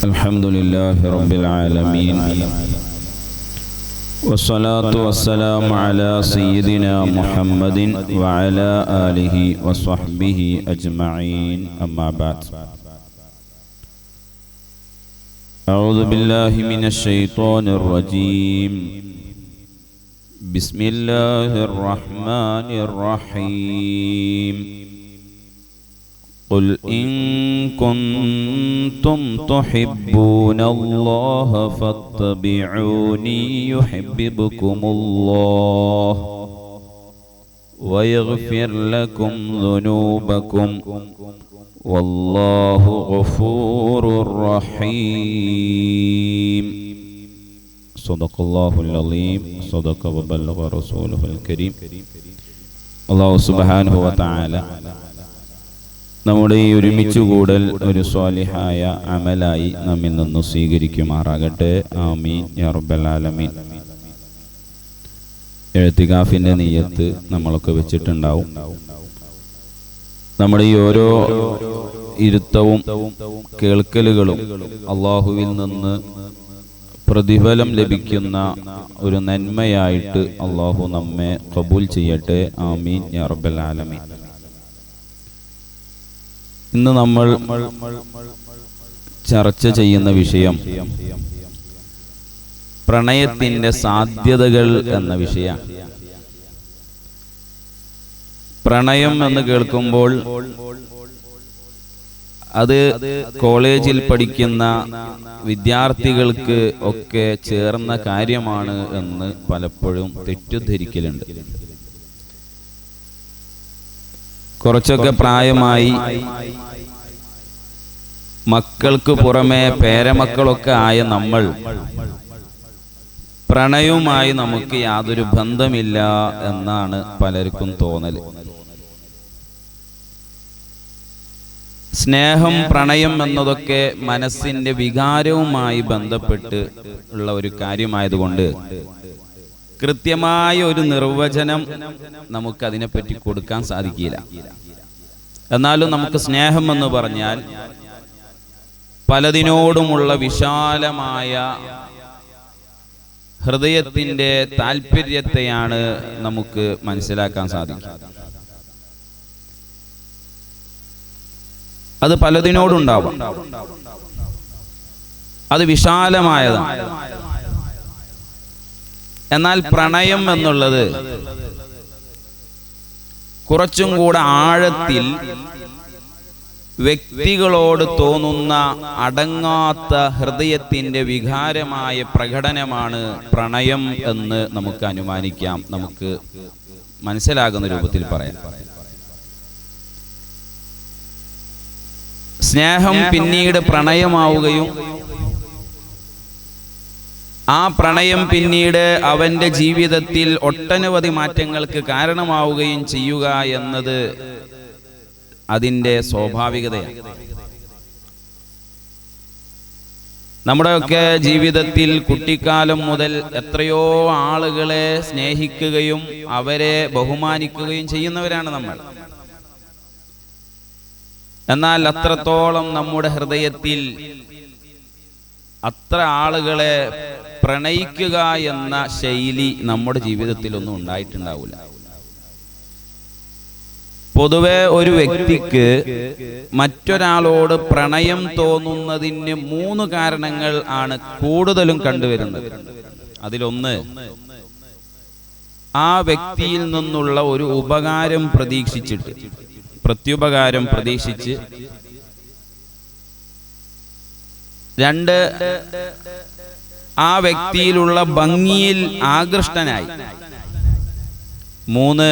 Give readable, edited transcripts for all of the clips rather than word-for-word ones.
الحمد لله رب العالمين والصلاة والسلام على سيدنا محمد وعلى آله وصحبه أجمعين أما بعد أعوذ بالله من الشيطان الرجيم بسم الله الرحمن الرحيم قل إن كنتم تحبون الله فاتبعوني يحببكم الله ويغفر لكم ذنوبكم والله غفور رحيم صدق الله العظيم صدق وبلغ رسوله الكريم الله سبحانه وتعالى നമ്മുടെ ഈ ഒരുമിച്ചുകൂടൽ ഒരു സ്വാലിഹായ അമലായി നമ്മിൽ നിന്ന് സ്വീകരിക്കുമാറാകട്ടെ. ആമീൻ യാ റബ്ബൽ ആലമീൻ. ഇഅ്തികാഫിന്റെ നിയ്യത്ത് നമ്മളൊക്കെ വെച്ചിട്ടുണ്ടാവും. നമ്മുടെ ഈ ഓരോ ഇരുത്തവും കേൾക്കലുകളും അള്ളാഹുവിൽ നിന്ന് പ്രതിഫലം ലഭിക്കുന്ന ഒരു നന്മയായിട്ട് അള്ളാഹു നമ്മെ ഖബൂൽ ചെയ്യട്ടെ. ആമീൻ യാ റബ്ബൽ ആലമീൻ. ഇന്ന് നമ്മൾ ചർച്ച ചെയ്യുന്ന വിഷയം പ്രണയത്തിന്റെ സാധ്യതകൾ എന്ന വിഷയം. പ്രണയം എന്ന് കേൾക്കുമ്പോൾ അത് കോളേജിൽ പഠിക്കുന്ന വിദ്യാർത്ഥികൾക്ക് ഒക്കെ ചേർന്ന കാര്യമാണ് എന്ന് പലപ്പോഴും തെറ്റിദ്ധരിക്കലുണ്ട്. കുറച്ചൊക്കെ പ്രായമായി മക്കൾക്ക് പുറമെ പേരമക്കളൊക്കെ ആയ നമ്മൾ പ്രണയവുമായി നമുക്ക് യാതൊരു ബന്ധമില്ല എന്നാണ് പലർക്കും തോന്നൽ. സ്നേഹം, പ്രണയം എന്നതൊക്കെ മനസ്സിന്റെ വികാരവുമായി ബന്ധപ്പെട്ട് ഉള്ള ഒരു കാര്യമായതുകൊണ്ട് കൃത്യമായ ഒരു നിർവചനം നമുക്കതിനെപ്പറ്റി കൊടുക്കാൻ സാധിക്കില്ല. എന്നാലും നമുക്ക് സ്നേഹം എന്ന് പറഞ്ഞാൽ പലതിനോടുമുള്ള വിശാലമായ ഹൃദയത്തിന്റെ താല്പര്യത്തെയാണ് നമുക്ക് മനസ്സിലാക്കാൻ സാധിക്കുക. അത് പലതിനോടുണ്ടാവാം. അത് വിശാലമായതാണ്. എന്നാൽ പ്രണയം എന്നുള്ളത് കുറച്ചും കൂടെ ആഴത്തിൽ വ്യക്തികളോട് തോന്നുന്ന അടങ്ങാത്ത ഹൃദയത്തിന്റെ വികാരമായ പ്രകടനമാണ് പ്രണയം എന്ന് നമുക്ക് അനുമാനിക്കാം. നമുക്ക് മനസ്സിലാകുന്ന രൂപത്തിൽ പറയാം. സ്നേഹം പിന്നീട് പ്രണയമാവുകയും ആ പ്രണയം പിന്നീട് അവന്റെ ജീവിതത്തിൽ ഒട്ടനവധി മാറ്റങ്ങൾക്ക് കാരണമാവുകയും ചെയ്യുക എന്നത് അതിൻ്റെ സ്വാഭാവികതയാണ്. നമ്മുടെയൊക്കെ ജീവിതത്തിൽ കുട്ടിക്കാലം മുതൽ എത്രയോ ആളുകളെ സ്നേഹിക്കുകയും അവരെ ബഹുമാനിക്കുകയും ചെയ്യുന്നവരാണ് നമ്മൾ. എന്നാൽ അത്രത്തോളം നമ്മുടെ ഹൃദയത്തിൽ അത്ര ആളുകളെ പ്രണയിക്കുക എന്ന ശൈലി നമ്മുടെ ജീവിതത്തിലൊന്നും ഉണ്ടായിട്ടുണ്ടാവില്ല. പൊതുവെ ഒരു വ്യക്തിക്ക് മറ്റൊരാളോട് പ്രണയം തോന്നുന്നതിന് 3 കാരണങ്ങൾ ആണ് കൂടുതലും കണ്ടുവരുന്നത്. അതിലൊന്ന്, ആ വ്യക്തിയിൽ നിന്നുള്ള ഒരു ഉപകാരം പ്രതീക്ഷിച്ചിട്ട്, പ്രത്യുപകാരം പ്രതീക്ഷിച്ച്. 2, ആ വ്യക്തിയിലുള്ള ഭംഗിയിൽ ആകൃഷ്ടനായി. 3,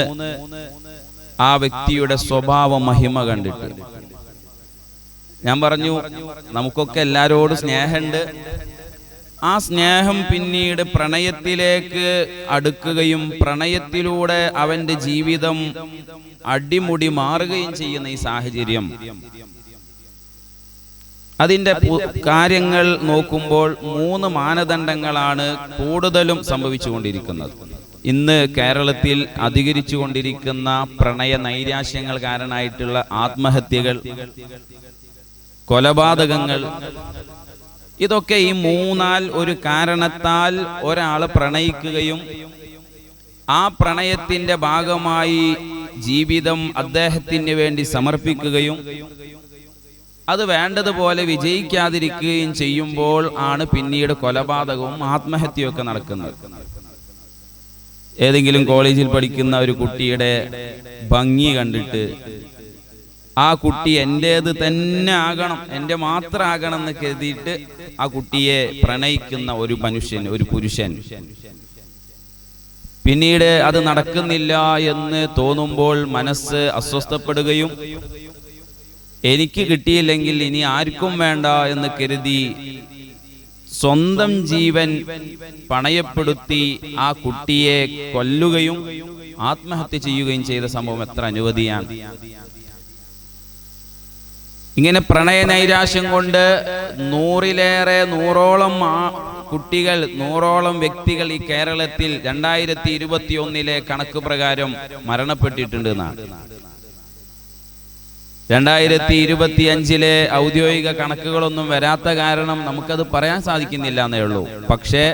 ആ വ്യക്തിയുടെ സ്വഭാവ മഹിമ കണ്ടിട്ട്. ഞാൻ പറഞ്ഞു, നമുക്കൊക്കെ എല്ലാരോടും സ്നേഹമുണ്ട്. ആ സ്നേഹം പിന്നീട് പ്രണയത്തിലേക്ക് അടുക്കുകയും പ്രണയത്തിലൂടെ അവന്റെ ജീവിതം അടിമുടി മാറുകയും ചെയ്യുന്ന ഈ സാഹചര്യം, അതിൻ്റെ കാര്യങ്ങൾ നോക്കുമ്പോൾ 3 മാനദണ്ഡങ്ങളാണ് കൂടുതലും സംഭവിച്ചുകൊണ്ടിരിക്കുന്നത്. ഇന്ന് കേരളത്തിൽ അധികരിച്ചു കൊണ്ടിരിക്കുന്ന പ്രണയ നൈരാശ്യങ്ങൾ കാരണമായിട്ടുള്ള ആത്മഹത്യകൾ, കൊലപാതകങ്ങൾ, ഇതൊക്കെ ഈ മൂന്നാൽ ഒരു കാരണത്താൽ ഒരാൾ പ്രണയിക്കുകയും ആ പ്രണയത്തിന്റെ ഭാഗമായി ജീവിതം അദ്ദേഹത്തിന് വേണ്ടി സമർപ്പിക്കുകയും അത് വേണ്ടതുപോലെ വിജയിക്കാതിരിക്കുകയും ചെയ്യുമ്പോൾ ആണ് പിന്നീട് കൊലപാതകവും ആത്മഹത്യയൊക്കെ നടക്കുന്നത്. ഏതെങ്കിലും കോളേജിൽ പഠിക്കുന്ന ഒരു കുട്ടിയുടെ ഭംഗി കണ്ടിട്ട് ആ കുട്ടി എൻ്റേത് തന്നെ ആകണം, എൻ്റെ മാത്രം ആകണം എന്ന് കരുതിയിട്ട് ആ കുട്ടിയെ പ്രണയിക്കുന്ന ഒരു മനുഷ്യൻ, ഒരു പുരുഷൻ, പിന്നീട് അത് നടക്കുന്നില്ല എന്ന് തോന്നുമ്പോൾ മനസ്സ് അസ്വസ്ഥപ്പെടുകയും എനിക്ക് കിട്ടിയില്ലെങ്കിൽ ഇനി ആർക്കും വേണ്ട എന്ന് കരുതി സ്വന്തം ജീവൻ പണയപ്പെടുത്തി ആ കുട്ടിയെ കൊല്ലുകയും ആത്മഹത്യ ചെയ്യുകയും ചെയ്ത സംഭവം എത്ര അനവധിയാണ്. ഇങ്ങനെ പ്രണയനൈരാശ്യം കൊണ്ട് നൂറോളം കുട്ടികൾ, 100ഓളം വ്യക്തികൾ ഈ കേരളത്തിൽ 2021 കണക്ക് പ്രകാരം മരണപ്പെട്ടിട്ടുണ്ട് എന്നാണ്. 2025 ഔദ്യോഗിക കണക്കുകളൊന്നും വരാത്ത കാരണം നമുക്കത് പറയാൻ സാധിക്കുന്നില്ല എന്നേ ഉള്ളൂ. പക്ഷേ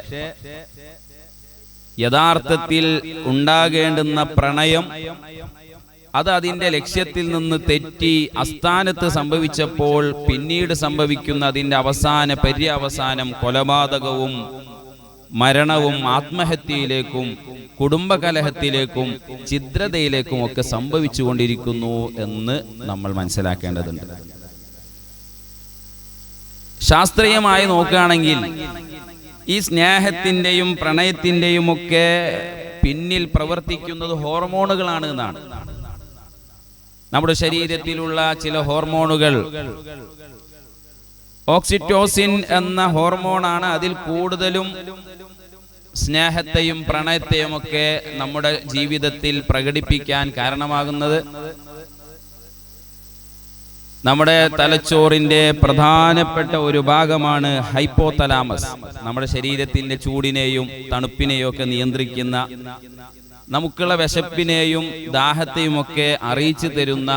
യഥാർത്ഥത്തിൽ ഉണ്ടാകേണ്ടുന്ന പ്രണയം അത് അതിൻ്റെ ലക്ഷ്യത്തിൽ നിന്ന് തെറ്റി അസ്ഥാനത്ത് സംഭവിച്ചപ്പോൾ പിന്നീട് സംഭവിക്കുന്ന അതിൻ്റെ പര്യവസാനം കൊലപാതകവും മരണവും ആത്മഹത്യയിലേക്കും കുടുംബകലഹത്തിലേക്കും ഛിദ്രതയിലേക്കും ഒക്കെ സംഭവിച്ചുകൊണ്ടിരിക്കുന്നു എന്ന് നമ്മൾ മനസ്സിലാക്കേണ്ടതുണ്ട്. ശാസ്ത്രീയമായി നോക്കുകയാണെങ്കിൽ ഈ സ്നേഹത്തിൻ്റെയും പ്രണയത്തിൻ്റെയും ഒക്കെ പിന്നിൽ പ്രവർത്തിക്കുന്നത് ഹോർമോണുകളാണ് എന്നാണ്. നമ്മുടെ ശരീരത്തിലുള്ള ചില ഹോർമോണുകൾ, ഓക്സിറ്റോസിൻ എന്ന ഹോർമോണാണ് അതിൽ കൂടുതലും സ്നേഹത്തെയും പ്രണയത്തെയും ഒക്കെ നമ്മുടെ ജീവിതത്തിൽ പ്രകടിപ്പിക്കാൻ കാരണമാകുന്നത്. നമ്മുടെ തലച്ചോറിന്റെ പ്രധാനപ്പെട്ട ഒരു ഭാഗമാണ് ഹൈപ്പോതലാമസ്. നമ്മുടെ ശരീരത്തിന്റെ ചൂടിനെയും തണുപ്പിനെയും ഒക്കെ നിയന്ത്രിക്കുന്ന, നമുക്കുള്ള വിശപ്പിനെയും ദാഹത്തെയും ഒക്കെ അറിയിച്ചു തരുന്ന,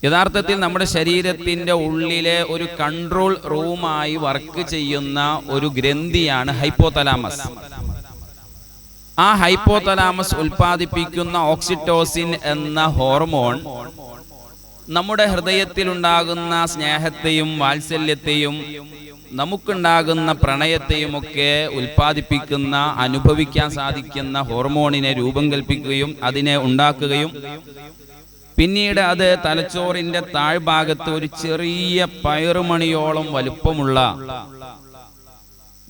യഥാർത്ഥത്തിൽ നമ്മുടെ ശരീരത്തിന്റെ ഉള്ളിലെ ഒരു കൺട്രോൾ റൂമായി വർക്ക് ചെയ്യുന്ന ഒരു ഗ്രന്ഥിയാണ് ഹൈപ്പോതലാമസ്. ആ ഹൈപ്പോതലാമസ് ഉൽപ്പാദിപ്പിക്കുന്ന ഓക്സിറ്റോസിൻ എന്ന ഹോർമോൺ നമ്മുടെ ഹൃദയത്തിലുണ്ടാകുന്ന സ്നേഹത്തെയും വാത്സല്യത്തെയും നമുക്കുണ്ടാകുന്ന പ്രണയത്തെയും ഒക്കെ ഉൽപ്പാദിപ്പിക്കുന്ന, അനുഭവിക്കാൻ സാധിക്കുന്ന ഹോർമോണിനെ രൂപം കൽപ്പിക്കുകയും അതിനെ ഉണ്ടാക്കുകയും പിന്നീട് അത് തലച്ചോറിന്റെ താഴ്ഭാഗത്ത് ഒരു ചെറിയ പയറുമണിയോളം വലുപ്പമുള്ള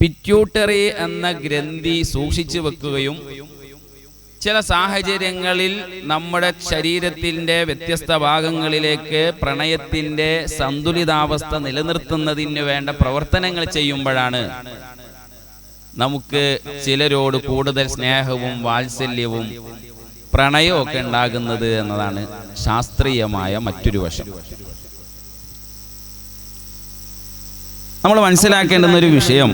പിറ്റ്യൂട്ടറി എന്ന ഗ്രന്ഥി സൂക്ഷിച്ചു വെക്കുകയും ചില സാഹചര്യങ്ങളിൽ നമ്മുടെ ശരീരത്തിന്റെ വ്യത്യസ്ത ഭാഗങ്ങളിലേക്ക് പ്രണയത്തിന്റെ സന്തുലിതാവസ്ഥ നിലനിർത്തുന്നതിന് വേണ്ട പ്രവർത്തനങ്ങൾ ചെയ്യുമ്പോഴാണ് നമുക്ക് ചിലരോട് കൂടുതൽ സ്നേഹവും വാത്സല്യവും പ്രണയവും ഒക്കെ ഉണ്ടാകുന്നത് എന്നതാണ് ശാസ്ത്രീയമായ മറ്റൊരു വശം. നമ്മൾ മനസ്സിലാക്കേണ്ടുന്ന ഒരു വിഷയം,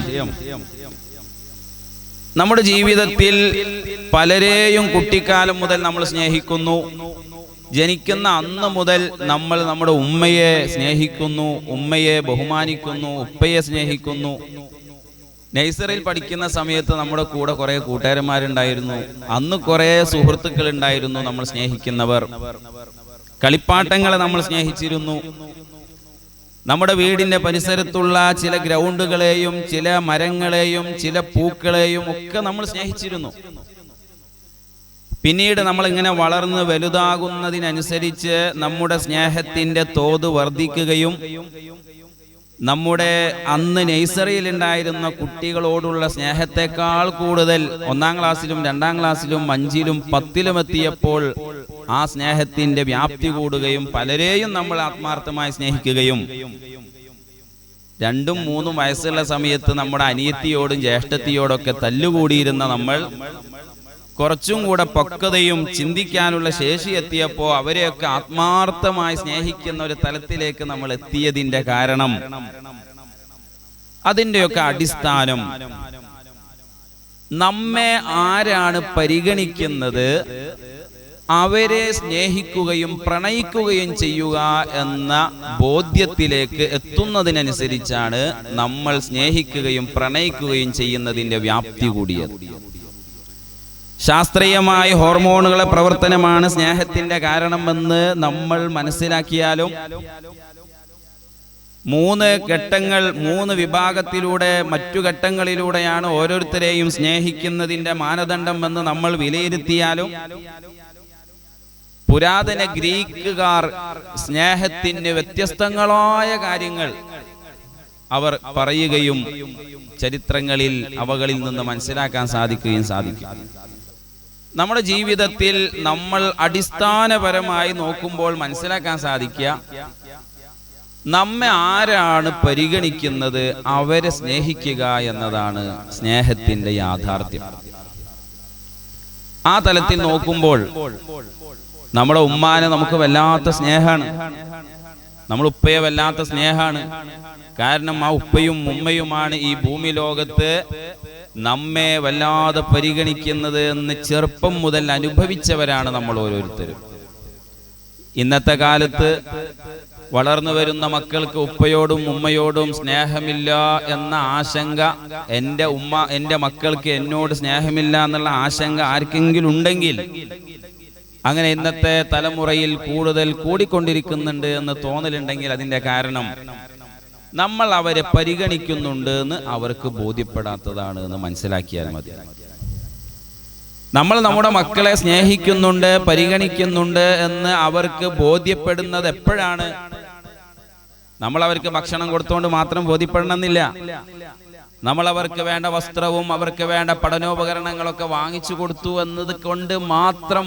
നമ്മുടെ ജീവിതത്തിൽ പലരെയും കുട്ടിക്കാലം മുതൽ നമ്മൾ സ്നേഹിക്കുന്നു. ജനിക്കുന്ന അന്ന് മുതൽ നമ്മൾ നമ്മുടെ ഉമ്മയെ സ്നേഹിക്കുന്നു, ഉമ്മയെ ബഹുമാനിക്കുന്നു, ഉപ്പയെ സ്നേഹിക്കുന്നു. നഴ്സറിയിൽ പഠിക്കുന്ന സമയത്ത് നമ്മുടെ കൂടെ കുറെ കൂട്ടുകാരന്മാരുണ്ടായിരുന്നു, അന്ന് കുറെ സുഹൃത്തുക്കൾ ഉണ്ടായിരുന്നു, നമ്മൾ സ്നേഹിക്കുന്നവർ. കളിപ്പാട്ടങ്ങളെ നമ്മൾ സ്നേഹിച്ചിരുന്നു. നമ്മുടെ വീടിന്റെ പരിസരത്തുള്ള ചില ഗ്രൗണ്ടുകളെയും ചില മരങ്ങളെയും ചില പൂക്കളെയും ഒക്കെ നമ്മൾ സ്നേഹിച്ചിരുന്നു. പിന്നീട് നമ്മൾ ഇങ്ങനെ വളർന്ന് വലുതാകുന്നതിനനുസരിച്ച് നമ്മുടെ സ്നേഹത്തിന്റെ തോത് വർദ്ധിക്കുകയും നമ്മുടെ അന്ന് നഴ്സറിയിൽ ഉണ്ടായിരുന്ന കുട്ടികളോടുള്ള സ്നേഹത്തെക്കാൾ കൂടുതൽ 1-ാം ക്ലാസ്സിലും 2-ാം ക്ലാസ്സിലും 5-ലും 10-ലും എത്തിയപ്പോൾ ആ സ്നേഹത്തിന്റെ വ്യാപ്തി കൂടുകയും പലരെയും നമ്മൾ ആത്മാർത്ഥമായി സ്നേഹിക്കുകയും 2-ഉം 3-ഉം വയസ്സുള്ള സമയത്ത് നമ്മുടെ അനിയത്തിയോടും ജ്യേഷ്ഠത്തിയോടൊക്കെ തല്ലുകൂടിയിരുന്ന നമ്മൾ കുറച്ചും കൂടെ പക്വതയും ചിന്തിക്കാനുള്ള ശേഷി എത്തിയപ്പോൾ അവരെയൊക്കെ ആത്മാർത്ഥമായി സ്നേഹിക്കുന്ന ഒരു തലത്തിലേക്ക് നമ്മൾ എത്തിയതിന്റെ കാരണം, അതിൻ്റെയൊക്കെ അടിസ്ഥാനം നമ്മെ ആരാണ് പരിഗണിക്കുന്നത്, അവരെ സ്നേഹിക്കുകയും പ്രണയിക്കുകയും ചെയ്യുക എന്ന ബോധ്യത്തിലേക്ക് എത്തുന്നതിനനുസരിച്ചാണ് നമ്മൾ സ്നേഹിക്കുകയും പ്രണയിക്കുകയും ചെയ്യുന്നതിൻ്റെ വ്യാപ്തി കൂടിയത്. ശാസ്ത്രീയമായ ഹോർമോണുകളെ പ്രവർത്തനമാണ് സ്നേഹത്തിന്റെ കാരണമെന്ന് നമ്മൾ മനസ്സിലാക്കിയാലും 3 ഘട്ടങ്ങൾ 3 വിഭാഗത്തിലൂടെ മറ്റു ഘട്ടങ്ങളിലൂടെയാണ് ഓരോരുത്തരെയും സ്നേഹിക്കുന്നതിന്റെ മാനദണ്ഡം എന്ന് നമ്മൾ വിലയിരുത്തിയാലും പുരാതന ഗ്രീക്കുകാർ സ്നേഹത്തിന് വ്യത്യസ്തങ്ങളായ കാര്യങ്ങൾ അവർ പറയുകയും ചരിത്രങ്ങളിൽ അവകളിൽ നിന്ന് മനസ്സിലാക്കാൻ സാധിക്കുകയും സാധിക്കും. നമ്മുടെ ജീവിതത്തിൽ നമ്മൾ അടിസ്ഥാനപരമായി നോക്കുമ്പോൾ മനസ്സിലാക്കാൻ സാധിക്കുക, നമ്മെ ആരാണ് പരിഗണിക്കുന്നത് അവരെ സ്നേഹിക്കുക എന്നതാണ് സ്നേഹത്തിന്റെ യാഥാർത്ഥ്യം. ആ തലത്തിൽ നോക്കുമ്പോൾ നമ്മുടെ ഉമ്മാനെ നമുക്ക് വല്ലാത്ത സ്നേഹമാണ്, നമ്മൾ ഉപ്പയെ വല്ലാത്ത സ്നേഹമാണ്. കാരണം ആ ഉപ്പയും ഉമ്മയുമാണ് ഈ ഭൂമി ലോകത്ത് നമ്മെ വല്ലാതെ പരിഗണിക്കുന്നത് എന്ന് ചെറുപ്പം മുതൽ അനുഭവിച്ചവരാണ് നമ്മൾ ഓരോരുത്തരും. ഇന്നത്തെ കാലത്ത് വളർന്നു വരുന്ന മക്കൾക്ക് ഉപ്പയോടും ഉമ്മയോടും സ്നേഹമില്ല എന്ന ആശങ്ക, എൻ്റെ മക്കൾക്ക് എന്നോട് സ്നേഹമില്ല എന്നുള്ള ആശങ്ക ആർക്കെങ്കിലും ഉണ്ടെങ്കിൽ, അങ്ങനെ ഇന്നത്തെ തലമുറയിൽ കൂടുതൽ കൂടിക്കൊണ്ടിരിക്കുന്നുണ്ട് എന്ന് തോന്നലുണ്ടെങ്കിൽ അതിൻ്റെ കാരണം നമ്മൾ അവരെ പരിഗണിക്കുന്നുണ്ട് എന്ന് അവർക്ക് ബോധ്യപ്പെടാത്തതാണ് എന്ന് മനസ്സിലാക്കിയാൽ മതി. നമ്മൾ നമ്മുടെ മക്കളെ സ്നേഹിക്കുന്നുണ്ട്, പരിഗണിക്കുന്നുണ്ട് എന്ന് അവർക്ക് ബോധ്യപ്പെടുന്നത് എപ്പോഴാണ്? നമ്മൾ അവർക്ക് ഭക്ഷണം കൊടുത്തുകൊണ്ട് മാത്രം ബോധ്യപ്പെടണമെന്നില്ല. നമ്മൾ അവർക്ക് വേണ്ട വസ്ത്രവും അവർക്ക് വേണ്ട പഠനോപകരണങ്ങളൊക്കെ വാങ്ങിച്ചു കൊടുത്തു എന്നത് കൊണ്ട് മാത്രം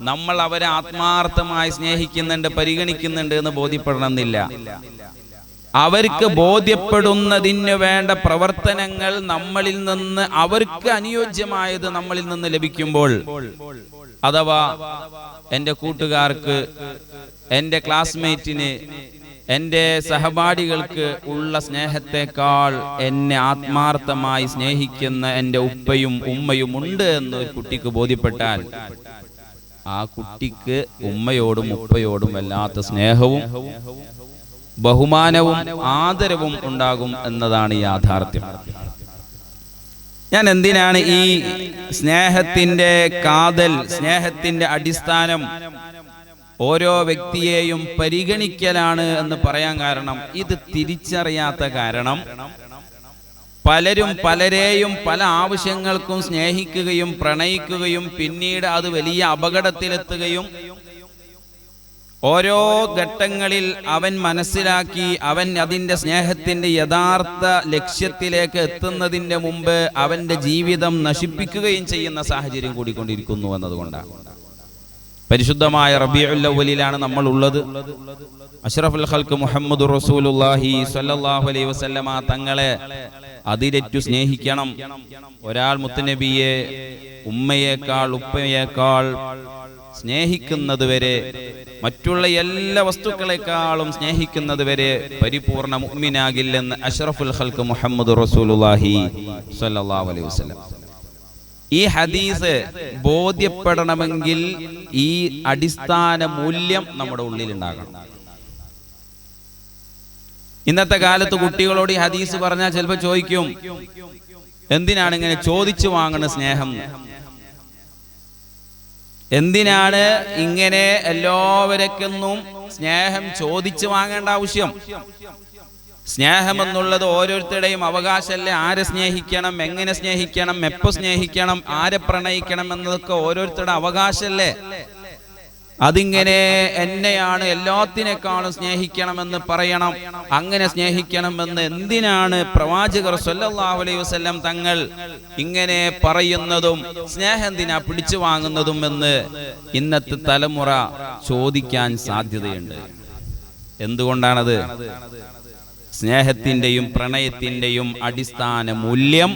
നമ്മൾ അവരെ ആത്മാർത്ഥമായി സ്നേഹിക്കുന്നുണ്ട്, പരിഗണിക്കുന്നുണ്ട് എന്ന് ബോധ്യപ്പെടണമെന്നില്ല. അവർക്ക് ബോധ്യപ്പെടുന്നതിന് വേണ്ട പ്രവർത്തനങ്ങൾ നമ്മളിൽ നിന്ന്, അവർക്ക് അനുയോജ്യമായത് നമ്മളിൽ നിന്ന് ലഭിക്കുമ്പോൾ, അഥവാ എൻ്റെ കൂട്ടുകാർക്ക്, എൻ്റെ ക്ലാസ്മേറ്റിന്, എൻ്റെ സഹപാഠികൾക്ക് ഉള്ള സ്നേഹത്തെക്കാൾ എന്നെ ആത്മാർത്ഥമായി സ്നേഹിക്കുന്ന എൻ്റെ ഉപ്പയും ഉമ്മയും ഉണ്ട് എന്ന് ഒരു കുട്ടിക്ക് ബോധ്യപ്പെട്ടാൽ ആ കുട്ടിക്ക് ഉമ്മയോടും ഉപ്പയോടും വല്ലാത്ത സ്നേഹവും ബഹുമാനവും ആദരവും ഉണ്ടാകും എന്നതാണ് യാഥാർത്ഥ്യം. ഞാൻ എന്തിനാണ് ഈ സ്നേഹത്തിന്റെ കാതൽ, സ്നേഹത്തിന്റെ അടിസ്ഥാനം ഓരോ വ്യക്തിയെയും പരിഗണിക്കലാണ് എന്ന് പറയാൻ കാരണം, ഇത് തിരിച്ചറിയാത്ത കാരണം പലരും പലരെയും പല ആവശ്യങ്ങൾക്കും സ്നേഹിക്കുകയും പ്രണയിക്കുകയും പിന്നീട് അത് വലിയ അപകടത്തിലെത്തുകയും ഓരോ ഘട്ടങ്ങളിൽ അവൻ മനസ്സിലാക്കി അവൻ അതിൻ്റെ സ്നേഹത്തിൻ്റെ യഥാർത്ഥ ലക്ഷ്യത്തിലേക്ക് എത്തുന്നതിൻ്റെ മുമ്പ് അവൻ്റെ ജീവിതം നശിപ്പിക്കുകയും ചെയ്യുന്ന സാഹചര്യം കൂടിക്കൊണ്ടിരിക്കുന്നു എന്നതുകൊണ്ടാണ്. പരിശുദ്ധമായ റബീഉൽ അവ്വലിലാണ് നമ്മൾ ഉള്ളത്. അഷ്റഫുൽ ഖൽഖ് മുഹമ്മദുർ റസൂലുള്ളാഹി സ്വല്ലല്ലാഹു അലൈഹി വസല്ലമ തങ്ങളെ അതിരറ്റു സ്നേഹിക്കണം. ഒരാൾ മുത്തുനബിയെ ഉമ്മയേക്കാൾ ഉപ്പയേക്കാൾ സ്നേഹിക്കുന്നത് വരെ, മറ്റുള്ള എല്ലാ വസ്തുക്കളെക്കാളും സ്നേഹിക്കുന്നത് വരെ പരിപൂർണ മുഅ്മിനാകില്ലെന്ന് അഷ്റഫുൽ ഖൽഖ് മുഹമ്മദുർ റസൂലുള്ളാഹി സ്വല്ലല്ലാഹു അലൈഹി വസല്ലം. ഈ ഹദീസ് ബോധ്യപ്പെടണമെങ്കിൽ ഈ അടിസ്ഥാന മൂല്യം നമ്മുടെ ഉള്ളിൽ ഉണ്ടാകണം. ഇന്നത്തെ കാലത്ത് കുട്ടികളോട് ഈ ഹദീസ് പറഞ്ഞാൽ ചിലപ്പോൾ ചോദിക്കും, എന്തിനാണ് ഇങ്ങനെ ചോദിച്ചു വാങ്ങുന്ന സ്നേഹം? എന്തിനാണ് ഇങ്ങനെ എല്ലാവരൊന്നും സ്നേഹം ചോദിച്ചു വാങ്ങേണ്ട ആവശ്യം? സ്നേഹം എന്നുള്ളത് ഓരോരുത്തരുടെയും അവകാശമല്ലേ. ആരെ സ്നേഹിക്കണം, എങ്ങനെ സ്നേഹിക്കണം, എപ്പോ സ്നേഹിക്കണം, ആരെ പ്രണയിക്കണം എന്നതൊക്കെ ഓരോരുത്തരുടെ അവകാശമല്ലേ. അതിങ്ങനെ എന്നെയാണ് എല്ലാത്തിനേക്കാളും സ്നേഹിക്കണമെന്ന് പറയണം, അങ്ങനെ സ്നേഹിക്കണമെന്ന് എന്തിനാണ് പ്രവാചകർ സ്വല്ലല്ലാഹു അലൈഹി വസല്ലം തങ്ങൾ ഇങ്ങനെ പറയുന്നതും സ്നേഹം എന്തിനാ പിടിച്ചു വാങ്ങുന്നതും എന്ന് ഇന്നത്തെ തലമുറ ചോദിക്കാൻ സാധ്യതയുണ്ട്. എന്തുകൊണ്ടാണത്? സ്നേഹത്തിന്റെയും പ്രണയത്തിന്റെയും അടിസ്ഥാന മൂല്യം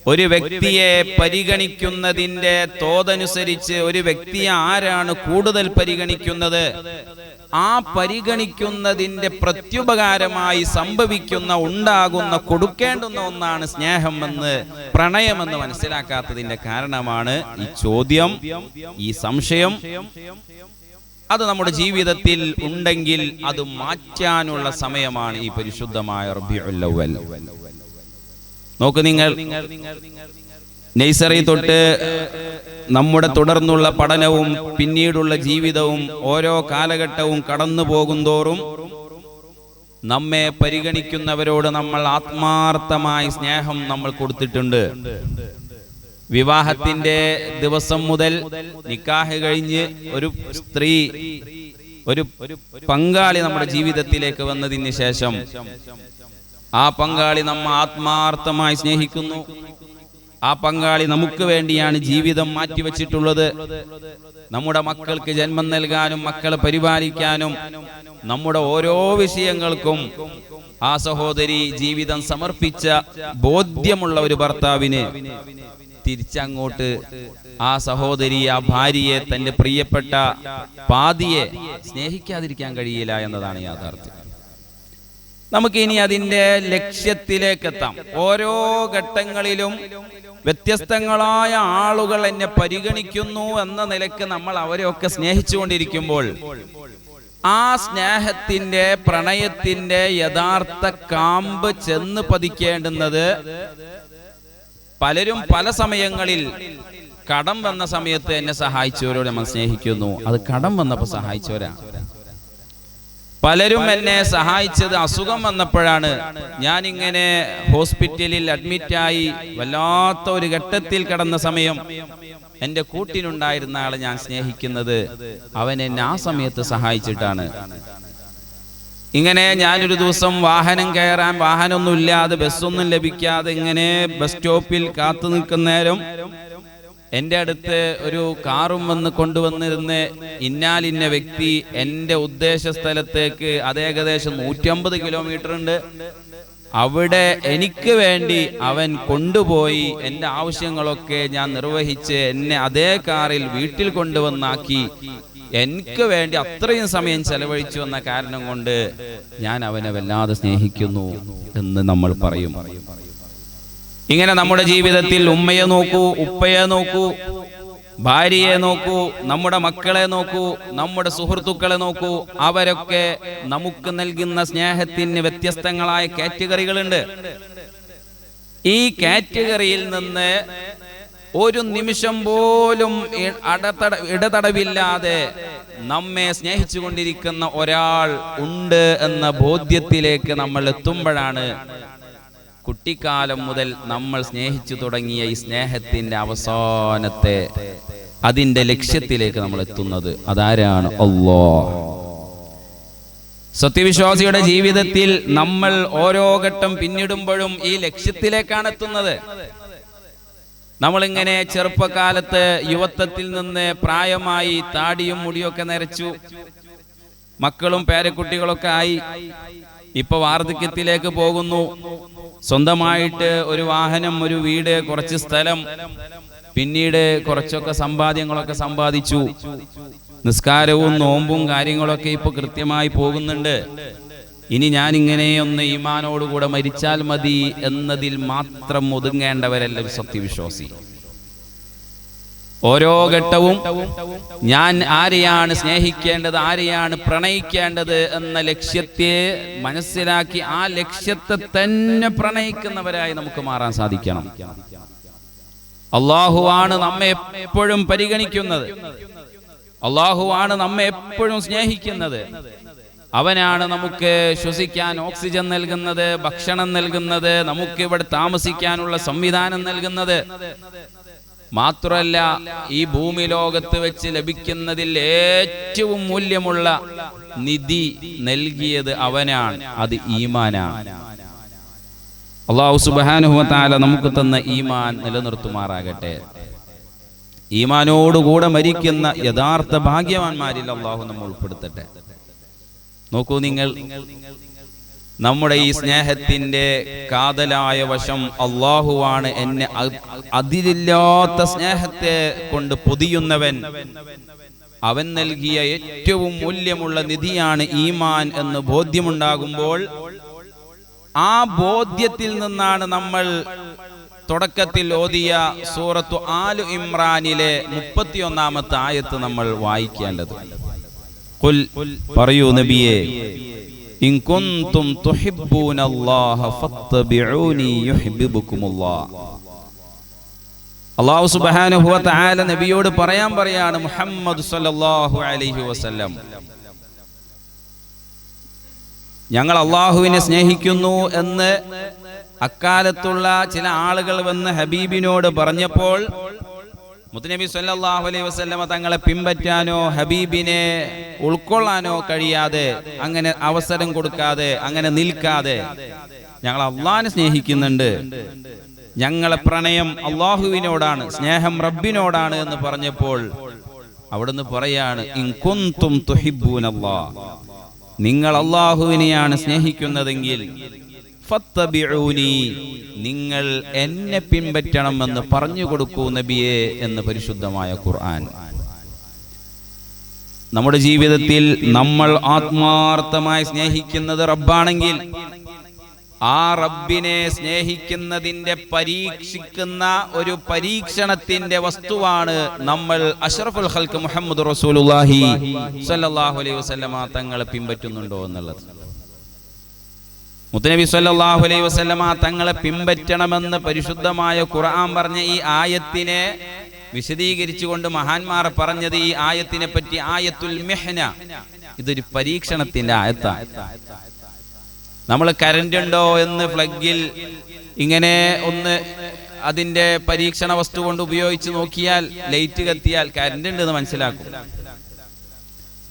ഒരു വ്യക്തിയെ പരിഗണിക്കുന്നതിന്റെ തോതനുസരിച്ച്, ഒരു വ്യക്തിയെ ആരാണ് കൂടുതൽ പരിഗണിക്കുന്നത്, ആ പരിഗണിക്കുന്നതിന്റെ പ്രത്യുപകാരമായി സംഭവിക്കുന്ന, ഉണ്ടാകുന്ന, കൊടുക്കേണ്ടുന്ന ഒന്നാണ് സ്നേഹമെന്ന്, പ്രണയമെന്ന് മനസ്സിലാക്കാത്തതിന്റെ കാരണമാണ് ഈ ചോദ്യം, ഈ സംശയം. അത് നമ്മുടെ ജീവിതത്തിൽ ഉണ്ടെങ്കിൽ അത് മാറ്റാനുള്ള സമയമാണ് ഈ പരിശുദ്ധമായ റബീഉൽ അവ്വൽ. നോക്കൂ നിങ്ങൾ, നഴ്സറി തൊട്ട് നമ്മുടെ തുടർന്നുള്ള പഠനവും പിന്നീടുള്ള ജീവിതവും ഓരോ കാലഘട്ടവും കടന്നു പോകുന്തോറും നമ്മെ പരിഗണിക്കുന്നവരോട് നമ്മൾ ആത്മാർത്ഥമായി സ്നേഹം നമ്മൾ കൊടുത്തിട്ടുണ്ട്. വിവാഹത്തിന്റെ ദിവസം മുതൽ നിക്കാഹ് കഴിഞ്ഞ് ഒരു സ്ത്രീ, ഒരു പങ്കാളി നമ്മുടെ ജീവിതത്തിലേക്ക് വന്നതിന് ശേഷം ആ പങ്കാളി നമ്മെ ആത്മാർത്ഥമായി സ്നേഹിക്കുന്നു. ആ പങ്കാളി നമുക്ക് വേണ്ടിയാണ് ജീവിതം മാറ്റിവെച്ചിട്ടുള്ളത്. നമ്മുടെ മക്കൾക്ക് ജന്മം നൽകാനും മക്കളെ പരിപാലിക്കാനും നമ്മുടെ ഓരോ വിഷയങ്ങൾക്കും ആ സഹോദരി ജീവിതം സമർപ്പിച്ച ബോധ്യമുള്ള ഒരു ഭർത്താവിന് തിരിച്ചങ്ങോട്ട് ആ സഹോദരി, ആ ഭാര്യയെ, തന്റെ പ്രിയപ്പെട്ട പാതിയെ സ്നേഹിക്കാതിരിക്കാൻ കഴിയില്ല എന്നതാണ് യാഥാർത്ഥ്യം. നമുക്ക് ഇനി അതിന്റെ ലക്ഷ്യത്തിലേക്ക് എത്താം. ഓരോ ഘട്ടങ്ങളിലും വ്യത്യസ്തങ്ങളായ ആളുകൾ എന്നെ പരിഗണിക്കുന്നു എന്ന നിലക്ക് നമ്മൾ അവരെയൊക്കെ സ്നേഹിച്ചുകൊണ്ടിരിക്കുമ്പോൾ ആ സ്നേഹത്തിന്റെ, പ്രണയത്തിന്റെ യഥാർത്ഥ കാമ്പ് ചെന്ന് പതിക്കേണ്ടുന്നത്, പലരും പല സമയങ്ങളിൽ കടം വന്ന സമയത്ത് എന്നെ സഹായിച്ചവരോട് നമ്മൾ സ്നേഹിക്കുന്നു. അത് കടം വന്നപ്പോൾ സഹായിച്ചവരാ. പലരും എന്നെ സഹായിച്ചത് അസുഖം വന്നപ്പോഴാണ്. ഞാനിങ്ങനെ ഹോസ്പിറ്റലിൽ അഡ്മിറ്റായി വല്ലാത്ത ഒരു ഘട്ടത്തിൽ കടന്ന സമയം എൻ്റെ കൂട്ടിനുണ്ടായിരുന്ന ആളെ ഞാൻ സ്നേഹിക്കുന്നത് അവൻ എന്നെ ആ സമയത്ത് സഹായിച്ചിട്ടാണ്. ഇങ്ങനെ ഞാനൊരു ദിവസം വാഹനം കയറാൻ, വാഹനമൊന്നും ഇല്ലാതെ, ബസ്സൊന്നും ലഭിക്കാതെ ഇങ്ങനെ ബസ് സ്റ്റോപ്പിൽ കാത്തു നിൽക്കുന്ന നേരം എൻ്റെ അടുത്ത് ഒരു കാറും വന്ന് കൊണ്ടുവന്നിരുന്ന ഇന്നാലിന്ന വ്യക്തി എൻ്റെ ഉദ്ദേശ സ്ഥലത്തേക്ക്, അത് ഏകദേശം 150 കിലോമീറ്റർ ഉണ്ട്, അവിടെ എനിക്ക് വേണ്ടി അവൻ കൊണ്ടുപോയി എൻ്റെ ആവശ്യങ്ങളൊക്കെ ഞാൻ നിർവഹിച്ച് എന്നെ അതേ കാറിൽ വീട്ടിൽ കൊണ്ടുവന്നാക്കി. എനിക്ക് വേണ്ടി അത്രയും സമയം ചെലവഴിച്ചു എന്ന കാരണം കൊണ്ട് ഞാൻ അവനെ വല്ലാതെ സ്നേഹിക്കുന്നു എന്ന് നമ്മൾ പറയും. ഇങ്ങനെ നമ്മുടെ ജീവിതത്തിൽ ഉമ്മയെ നോക്കൂ, ഉപ്പയെ നോക്കൂ, ഭാര്യയെ നോക്കൂ, നമ്മുടെ മക്കളെ നോക്കൂ, നമ്മുടെ സുഹൃത്തുക്കളെ നോക്കൂ. അവരൊക്കെ നമുക്ക് നൽകുന്ന സ്നേഹത്തിന് വ്യത്യസ്തങ്ങളായ കാറ്റഗറികളുണ്ട്. ഈ കാറ്റഗറിയിൽ നിന്ന് ഒരു നിമിഷം പോലും ഇടതടവില്ലാതെ നമ്മെ സ്നേഹിച്ചു കൊണ്ടിരിക്കുന്ന ഒരാൾ ഉണ്ട് എന്ന ബോധ്യത്തിലേക്ക് നമ്മൾ എത്തുമ്പോഴാണ് കുട്ടിക്കാലം മുതൽ നമ്മൾ സ്നേഹിച്ചു തുടങ്ങിയ ഈ സ്നേഹത്തിന്റെ അവസാനത്തെ, അതിന്റെ ലക്ഷ്യത്തിലേക്ക് നമ്മൾ എത്തുന്നത്. അതാരാണ്? അല്ലാഹ്. സത്യവിശ്വാസിയുടെ ജീവിതത്തിൽ നമ്മൾ ഓരോ ഘട്ടം പിന്നിടുമ്പോഴും ഈ ലക്ഷ്യത്തിലേക്കാണ് എത്തുന്നത്. നമ്മളിങ്ങനെ ചെറുപ്പകാലത്ത്, യുവത്വത്തിൽ നിന്ന് പ്രായമായി താടിയും മുടിയൊക്കെ നരച്ചു, മക്കളും പേരക്കുട്ടികളൊക്കെ ആയി, ഇപ്പൊ വാർദ്ധക്യത്തിലേക്ക് പോകുന്നു. സ്വന്തമായിട്ട് ഒരു വാഹനം, ഒരു വീട്, കുറച്ച് സ്ഥലം, പിന്നീട് കുറച്ചൊക്കെ സമ്പാദ്യങ്ങളൊക്കെ സമ്പാദിച്ചു. നിസ്കാരവും നോമ്പും കാര്യങ്ങളൊക്കെ ഇപ്പൊ കൃത്യമായി പോകുന്നുണ്ട്. ഇനി ഞാനിങ്ങനെ ഒന്ന് ഈമാനോടുകൂടെ മരിച്ചാൽ മതി എന്നതിൽ മാത്രം ഒതുങ്ങേണ്ടവരല്ല ഒരു സത്യവിശ്വാസി. ഓരോ ഘട്ടവും ഞാൻ ആരെയാണ് സ്നേഹിക്കേണ്ടത്, ആരെയാണ് പ്രണയിക്കേണ്ടത് എന്ന ലക്ഷ്യത്തെ മനസ്സിലാക്കി ആ ലക്ഷ്യത്തെ തന്നെ പ്രണയിക്കുന്നവരായി നമുക്ക് മാറാൻ സാധിക്കണം. അല്ലാഹുവാണ് നമ്മെ എപ്പോഴും പരിഗണിക്കുന്നത്, അല്ലാഹുവാണ് നമ്മെ എപ്പോഴും സ്നേഹിക്കുന്നത്. അവനാണ് നമുക്ക് ശ്വസിക്കാൻ ഓക്സിജൻ നൽകുന്നത്, ഭക്ഷണം നൽകുന്നത്, നമുക്ക് ഇവിടെ താമസിക്കാനുള്ള സംവിധാനം നൽകുന്നത്. മാത്രമല്ല, ഈ ഭൂമി ലോകത്ത് വെച്ച് ലഭിക്കുന്നതിൽ ഏറ്റവും മൂല്യമുള്ള നിധി നൽകിയത് അവനാണ്. അത് ഈമാനാണ്. അല്ലാഹു സുബ്ഹാനഹു വ തആല നമുക്ക് തന്ന ഈമാൻ നിലനിർത്തുമാറാകട്ടെ. ഈമാനോടുകൂടെ മരിക്കുന്ന യഥാർത്ഥ ഭാഗ്യവാന്മാരിൽ അല്ലാഹു നമ്മെ ഉൾപ്പെടുത്തട്ടെ. നോക്കൂ നിങ്ങൾ, നമ്മുടെ ഈ സ്നേഹത്തിന്റെ കാതലായ വശം അല്ലാഹുവാണ്. എന്നെ അതിലില്ലാത്ത സ്നേഹത്തെ കൊണ്ട് പൊതിയുന്നവൻ, അവൻ നൽകിയ ഏറ്റവും മൂല്യമുള്ള നിധിയാണ് ഈമാൻ എന്ന് ബോധ്യമുണ്ടാകുമ്പോൾ ആ ബോധ്യത്തിൽ നിന്നാണ് നമ്മൾ തുടക്കത്തിൽ ഓതിയ സൂറത്തു ആലു ഇമ്രാനിലെ 31-ാമത്തെ ആയത്ത് നമ്മൾ വായിക്കേണ്ടത്. ഖുൽ, പറയൂ നബിയേ, ഇൻ കുൻതും തുഹിബ്ബൂനല്ലാഹ ഫത്തബിഊനി യുഹിബ്ബുകുമുല്ലാഹ്. അല്ലാഹു സുബ്ഹാനഹു വ തആല നബിയോട് പറയാണ് മുഹമ്മദ് സ്വല്ലല്ലാഹു അലൈഹി വസല്ലം, ഞങ്ങൾ അള്ളാഹുവിനെ സ്നേഹിക്കുന്നു എന്ന് അക്കാലത്തുള്ള ചില ആളുകൾ വന്ന് ഹബീബിനോട് പറഞ്ഞപ്പോൾ മുത്തുനബി സല്ലല്ലാഹു അലൈഹി വസല്ലമ തങ്ങളെ പിൻപറ്റാനോ ഹബീബിനെ ഉൾക്കൊള്ളാനോ കഴിയാതെ, അങ്ങനെ അവസരം കൊടുക്കാതെ, അങ്ങനെ നിൽക്കാതെ, ഞങ്ങൾ അള്ളാഹിനെ സ്നേഹിക്കുന്നുണ്ട്, ഞങ്ങളെ പ്രണയം അള്ളാഹുവിനോടാണ്, സ്നേഹം റബ്ബിനോടാണ് എന്ന് പറഞ്ഞപ്പോൾ അവിടുന്ന് പറയാണ്, ഇൻ കുൻതും തുഹിബ്ബൂനല്ലാഹ്, നിങ്ങൾ അള്ളാഹുവിനെയാണ് സ്നേഹിക്കുന്നതെങ്കിൽ ഫത്തബിഊനി, നിങ്ങൾ എന്നെ പിൻപറ്റണമെന്ന് പറഞ്ഞു കൊടുക്കൂ നബിയെ എന്ന് പരിശുദ്ധമായ ഖുർആൻ. നമ്മുടെ ജീവിതത്തിൽ നമ്മൾ ആത്മാർത്ഥമായി സ്നേഹിക്കുന്നത് റബ്ബാണെങ്കിൽ ആ റബ്ബിനെ സ്നേഹിക്കുന്നതിന്റെ പരീക്ഷിക്കുന്ന ഒരു പരീക്ഷണത്തിന്റെ വസ്തുവാണ് നമ്മൾ അഷ്റഫുൽ ഖൽഖ് മുഹമ്മദ് റസൂലുള്ളാഹി സ്വല്ലല്ലാഹു അലൈഹി വസല്ലമ തങ്ങളെ പിൻപറ്റുന്നുണ്ടോ എന്നുള്ളത്. മുത്തുനബി സ്വല്ലല്ലാഹു അലൈഹി വസല്ലമ തങ്ങളെ പിൻപറ്റണമെന്ന് പരിശുദ്ധമായ ഖുർആൻ പറഞ്ഞ ഈ ആയത്തിനെ വിശദീകരിച്ചുകൊണ്ട് മഹാന്മാർ പറഞ്ഞത് ഈ ആയത്തിനെ പറ്റി ആയത്തുൽ മിഹ്ന, ഇതൊരു പരീക്ഷണത്തിന്റെ ആയത്താണ്. നമ്മൾ കറന്റ് ഉണ്ടോ എന്ന് പ്ലഗിൽ ഇങ്ങനെ ഒന്ന് അതിന്റെ പരീക്ഷണ വസ്തു കൊണ്ട് ഉപയോഗിച്ച് നോക്കിയാൽ, ലൈറ്റ് കത്തിയാൽ കറന്റ് ഉണ്ടെന്ന് മനസ്സിലാക്കും.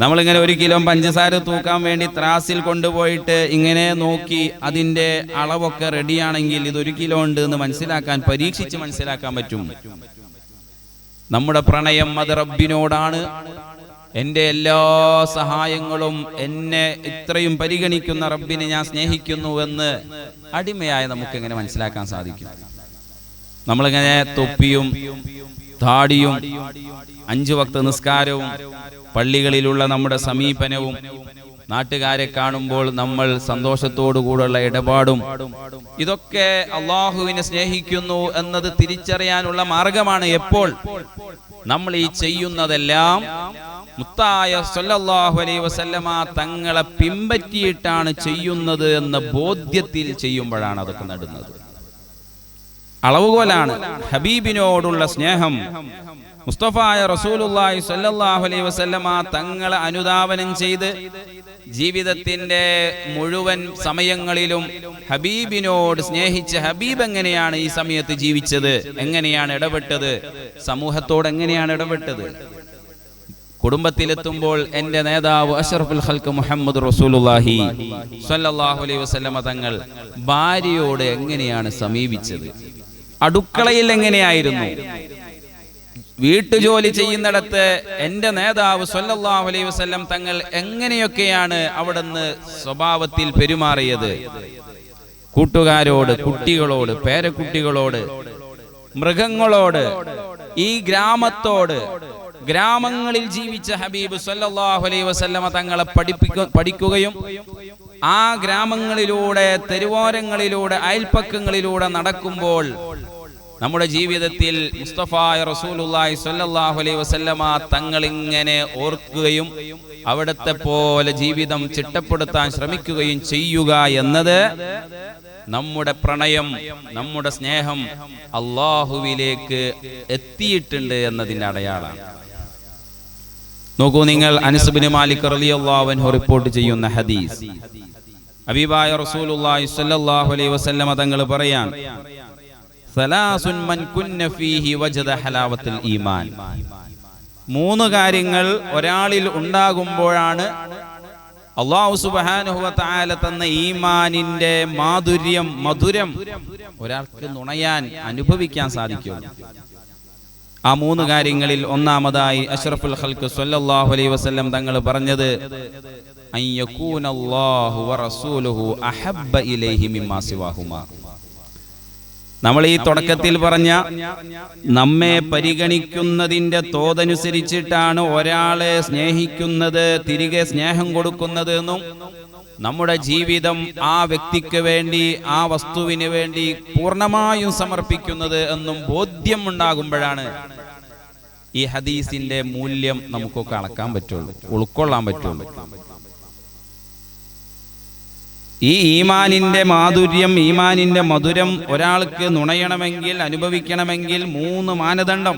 നമ്മളിങ്ങനെ 1 കിലോ പഞ്ചസാര തൂക്കാൻ വേണ്ടി ത്രാസിൽ കൊണ്ടുപോയിട്ട് ഇങ്ങനെ നോക്കി അതിന്റെ അളവൊക്കെ റെഡിയാണെങ്കിൽ ഇത് 1 കിലോ ഉണ്ട് എന്ന് മനസ്സിലാക്കാൻ, പരീക്ഷിച്ച് മനസ്സിലാക്കാൻ പറ്റും. നമ്മുടെ പ്രണയം അത് റബ്ബിനോടാണ്. എൻ്റെ എല്ലാ സഹായങ്ങളും എന്നെ ഇത്രയും പരിഗണിക്കുന്ന റബ്ബിനെ ഞാൻ സ്നേഹിക്കുന്നുവെന്ന് അടിമയായ നമുക്കെങ്ങനെ മനസ്സിലാക്കാൻ സാധിക്കും? നമ്മളിങ്ങനെ തൊപ്പിയും താടിയും 5 വക്ത് നിസ്കാരവും പള്ളികളിലുള്ള നമ്മുടെ സമീപനവും നാട്ടുകാരെ കാണുമ്പോൾ നമ്മൾ സന്തോഷത്തോടുകൂടെയുള്ള ഇടപാടും, ഇതൊക്കെ അള്ളാഹുവിനെ സ്നേഹിക്കുന്നു എന്നത് തിരിച്ചറിയാനുള്ള മാർഗമാണ്. എപ്പോൾ നമ്മൾ ഈ ചെയ്യുന്നതെല്ലാം മുത്തായ സല്ലല്ലാഹു അലൈഹി വസല്ലമ തങ്ങളെ പിൻപറ്റിയിട്ടാണ് ചെയ്യുന്നത് എന്ന ബോധ്യത്തിൽ ചെയ്യുമ്പോഴാണ് അതൊക്കെ നടുന്നത്. അളവുകോലാണ് ഹബീബിനോടുള്ള സ്നേഹം. മുസ്തഫായ റസൂലുള്ളാഹി സ്വല്ലല്ലാഹു അലൈഹി വസല്ലമ തങ്ങളെ അനുധാവനം ചെയ്ത് ജീവിതത്തിന്റെ മുഴുവൻ സമയങ്ങളിലും ഹബീബിനോട് സ്നേഹിച്ച ഹബീബ് എങ്ങനെയാണ് ഈ സമയത്ത് ജീവിച്ചത്, എങ്ങനെയാണ് ഇടപെട്ടത്, സമൂഹത്തോട് എങ്ങനെയാണ് ഇടപെട്ടത്, കുടുംബത്തിലെത്തുമ്പോൾ എൻ്റെ നേതാവ് അഷ്റഫുൽ ഖൽഖ് മുഹമ്മദ് റസൂലുള്ളാഹി സ്വല്ലല്ലാഹു അലൈഹി വസല്ലമ തങ്ങൾ ഭാര്യയോട് എങ്ങനെയാണ് സമീപിച്ചത്, അടുക്കളയിൽ എങ്ങനെയായിരുന്നു, വീട്ടുജോലി ചെയ്യുന്നിടത്ത് എൻ്റെ നേതാവ് സ്വല്ലല്ലാഹു അലൈഹി വസല്ലം തങ്ങൾ എങ്ങനെയൊക്കെയാണ് അവിടുന്ന് സ്വഭാവത്തിൽ പെരുമാറിയത്, കൂട്ടുകാരോട്, കുട്ടികളോട്, പേരക്കുട്ടികളോട്, മൃഗങ്ങളോട്, ഈ ഗ്രാമത്തോട്, ഗ്രാമങ്ങളിൽ ജീവിച്ച ഹബീബ് സ്വല്ലല്ലാഹു അലൈഹി വസല്ലമ തങ്ങളെ പഠിക്കുകയും ആ ഗ്രാമങ്ങളിലൂടെ, തെരുവോരങ്ങളിലൂടെ, അയൽപ്പക്കങ്ങളിലൂടെ നടക്കുമ്പോൾ നമ്മുടെ ജീവിതത്തിൽ മുസ്തഫായ റസൂലുള്ളാഹി സ്വല്ലല്ലാഹു അലൈഹി വസല്ലമ തങ്ങൾ ഇങ്ങനെ ഓർക്കുകയും അവിടത്തെ പോലെ ജീവിതം ചിട്ടപ്പെടുത്താൻ ശ്രമിക്കുകയും ചെയ്യുക എന്നത് നമ്മുടെ പ്രണയം, നമ്മുടെ സ്നേഹം അല്ലാഹുവിലേക്ക് എത്തിയിട്ടുണ്ട് എന്നതിന്റെ അടയാളമാണ്. നോക്കൂ നിങ്ങൾ, അനസ് ബിൻ മാലിക് റളിയല്ലാഹു അൻഹു റിപ്പോർട്ട് ചെയ്യുന്ന ഹദീസ്, ഹബീബായ റസൂലുള്ളാഹി സ്വല്ലല്ലാഹു അലൈഹി വസല്ലമ തങ്ങൾ പറയാൻ, സലാസുൻ മൻ കുന്ന ഫീഹി വജദ ഹലാവത്തുൽ ഈമാൻ. 3 കാര്യങ്ങൾ ഒരാളിൽ ഉണ്ടാകുമ്പോഴാണ് അല്ലാഹു സുബ്ഹാനഹു വ തആല തന്ന ഈമാനിന്റെ മാധുര്യം, മധുരം ഒരാൾക്ക് നുണയാൻ, അനുഭവിക്കാൻ സാധിക്കും. ആ 3 കാര്യങ്ങളിൽ ഒന്നാമതായി അഷ്റഫുൽ ഖൽഖ് സ്വല്ലല്ലാഹു അലൈഹി വസല്ലം തങ്ങൾ പറഞ്ഞത്, അൻ യകൂനല്ലാഹു വ റസൂലുഹു അഹബ്ബ ഇലൈഹി മിമ്മാ സിവാഹുമാ. നമ്മൾ ഈ തുടക്കത്തിൽ പറഞ്ഞ നമ്മെ പരിഗണിക്കുന്നതിൻ്റെ തോതനുസരിച്ചിട്ടാണ് ഒരാളെ സ്നേഹിക്കുന്നത്, തിരികെ സ്നേഹം കൊടുക്കുന്നത് എന്നും നമ്മുടെ ജീവിതം ആ വ്യക്തിക്ക് വേണ്ടി, ആ വസ്തുവിന് വേണ്ടി പൂർണ്ണമായും സമർപ്പിക്കുന്നത് എന്നും ബോധ്യം ഉണ്ടാകുമ്പോഴാണ് ഈ ഹദീസിന്റെ മൂല്യം നമുക്കൊക്കെ അളക്കാൻ പറ്റുള്ളൂ, ഉൾക്കൊള്ളാൻ പറ്റുള്ളൂ. ഈ ഈമാനിന്റെ മാധുര്യം, ഈമാനിന്റെ മധുരം ഒരാൾക്ക് നുണയണമെങ്കിൽ, അനുഭവിക്കണമെങ്കിൽ 3 മാനദണ്ഡം.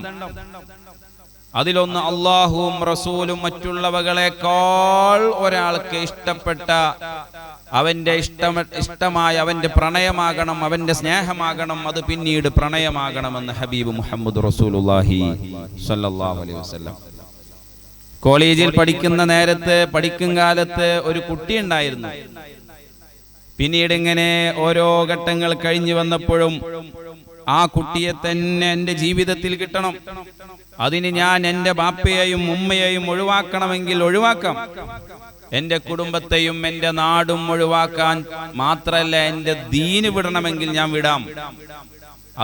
അതിലൊന്ന് അള്ളാഹുവും റസൂലും മറ്റുള്ളവകളെക്കാൾ ഒരാൾക്ക് ഇഷ്ടപ്പെട്ട, അവന്റെ ഇഷ്ടമായ, അവന്റെ പ്രണയമാകണം, അവന്റെ സ്നേഹമാകണം, അത് പിന്നീട് പ്രണയമാകണമെന്ന് ഹബീബ് മുഹമ്മദ് റസൂലുള്ളാഹി സ്വല്ലല്ലാഹു അലൈഹി വസല്ലം. കോളേജിൽ പഠിക്കും കാലത്ത് ഒരു കുട്ടി ഉണ്ടായിരുന്നു. പിന്നീട് ഇങ്ങനെ ഓരോ ഘട്ടങ്ങൾ കഴിഞ്ഞു വന്നപ്പോഴും ആ കുട്ടിയെ തന്നെ എൻ്റെ ജീവിതത്തിൽ കിട്ടണം, അതിന് ഞാൻ എൻ്റെ ബാപ്പയെയും ഉമ്മയെയും ഒഴിവാക്കണമെങ്കിൽ ഒഴിവാക്കാം, എൻ്റെ കുടുംബത്തെയും എൻ്റെ നാടും ഒഴിവാക്കാൻ മാത്രമല്ല, എൻ്റെ ദീന് വിടണമെങ്കിൽ ഞാൻ വിടാം,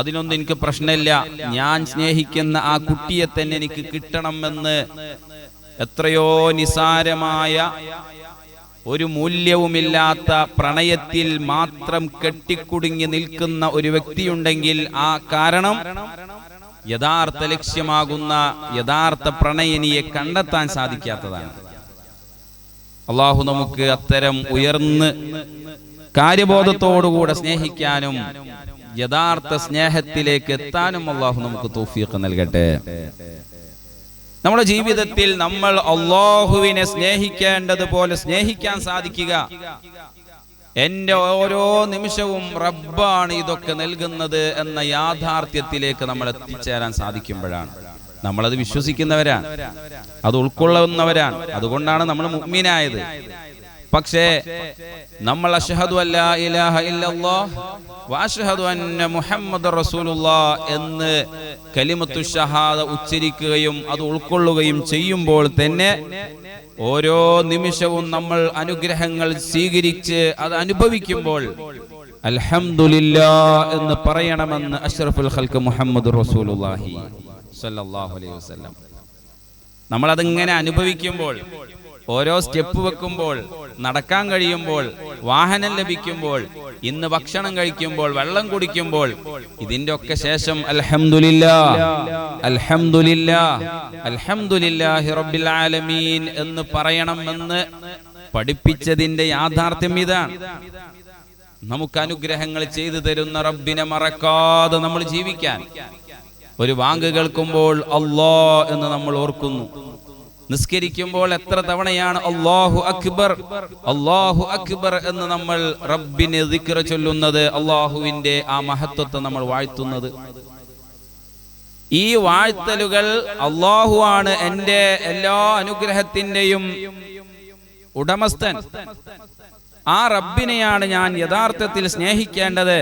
അതിനൊന്നും എനിക്ക് പ്രശ്നമില്ല, ഞാൻ സ്നേഹിക്കുന്ന ആ കുട്ടിയെ തന്നെ എനിക്ക് കിട്ടണമെന്ന് എത്രയോ നിസാരമായ ഒരു മൂല്യവുമില്ലാത്ത പ്രണയത്തിൽ മാത്രം കെട്ടിക്കുടുങ്ങി നിൽക്കുന്ന ഒരു വ്യക്തിയുണ്ടെങ്കിൽ ആ കാരണം യഥാർത്ഥ ലക്ഷ്യമാകുന്ന യഥാർത്ഥ പ്രണയിനിയെ കണ്ടെത്താൻ സാധിക്കാത്തതാണ്. അള്ളാഹു നമുക്ക് അത്തരം ഉയർന്ന് കാര്യബോധത്തോടുകൂടെ സ്നേഹിക്കാനും യഥാർത്ഥ സ്നേഹത്തിലേക്ക് എത്താനും അള്ളാഹു നമുക്ക് തൗഫീഖ് നൽകട്ടെ. നമ്മുടെ ജീവിതത്തിൽ നമ്മൾ അള്ളാഹുവിനെ സ്നേഹിക്കേണ്ടതുപോലെ സ്നേഹിക്കാൻ സാധിക്കുക, എൻ്റെ ഓരോ നിമിഷവും റബ്ബാണ് ഇതൊക്കെ നൽകുന്നത് എന്ന യാഥാർത്ഥ്യത്തിലേക്ക് നമ്മൾ എത്തിച്ചേരാൻ സാധിക്കുമ്പോഴാണ് നമ്മളത് വിശ്വസിക്കുന്നവരാണ്, അത് ഉൾക്കൊള്ളുന്നവരാണ്. അതുകൊണ്ടാണ് നമ്മൾ മുഅ്മിനായത്. പക്ഷേ നമ്മൾ അശ്ഹദു അല്ലാ ഇലാഹ ഇല്ലല്ലാഹ് വഅശ്ഹദു അന്ന മുഹമ്മദർ റസൂലുള്ളാഹ് എന്ന് കലിമത്തു ഷഹാദ ഉച്ചരിക്കുകയും അത് ഉൾക്കൊള്ളുകയും ചെയ്യുമ്പോൾ തന്നെ ഓരോ നിമിഷവും നമ്മൾ അനുഗ്രഹങ്ങൾ സ്വീകരിച്ച് അത് അനുഭവിക്കുമ്പോൾ അൽഹംദുലില്ലാഹ് എന്ന് പറയണമെന്ന് അഷ്റഫുൽ ഖൽഖ് മുഹമ്മദുർ റസൂലുള്ളാഹി സ്വല്ലല്ലാഹു അലൈഹി വസല്ലം. നമ്മൾ അതിങ്ങനെ അനുഭവിക്കുമ്പോൾ, ഓരോ സ്റ്റെപ്പ് വെക്കുമ്പോൾ, നടക്കാൻ കഴിയുമ്പോൾ, വാഹനം ലഭിക്കുമ്പോൾ, ഇന്ന് ഭക്ഷണം കഴിക്കുമ്പോൾ, വെള്ളം കുടിക്കുമ്പോൾ, ഇതിന്റെ ഒക്കെ ശേഷം അൽഹംദുലില്ലാഹ് അൽഹംദുലില്ലാഹ് അൽഹംദുലില്ലാഹി റബ്ബിൽ ആലമീൻ എന്ന് പറയണമെന്ന് പഠിപ്പിച്ചതിന്റെ യാഥാർത്ഥ്യം ഇതാണ്. നമുക്ക് അനുഗ്രഹങ്ങൾ ചെയ്തു തരുന്ന റബ്ബിനെ മറക്കാതെ നമ്മൾ ജീവിക്കാൻ, ഒരു വാങ്ക് കേൾക്കുമ്പോൾ അല്ലാഹ് എന്ന് നമ്മൾ ഓർക്കുന്നു, നിസ്കരിക്കുമ്പോൾ എത്ര തവണയാണ് അല്ലാഹു അക്ബർ അല്ലാഹു അക്ബർ എന്ന് നമ്മൾ റബ്ബിനെ ദിക്ർ ചൊല്ലുന്നത്, അല്ലാഹുവിന്റെ ആ മഹത്വത്തെ നമ്മൾ വാഴ്ത്തുന്നത്. ഈ വാഴ്ത്തലുകൾ അല്ലാഹു ആണ് എൻ്റെ എല്ലാ അനുഗ്രഹത്തിന്റെയും ഉടമസ്ഥൻ, ആ റബ്ബിനെയാണ് ഞാൻ യഥാർത്ഥത്തിൽ സ്നേഹിക്കേണ്ടത്.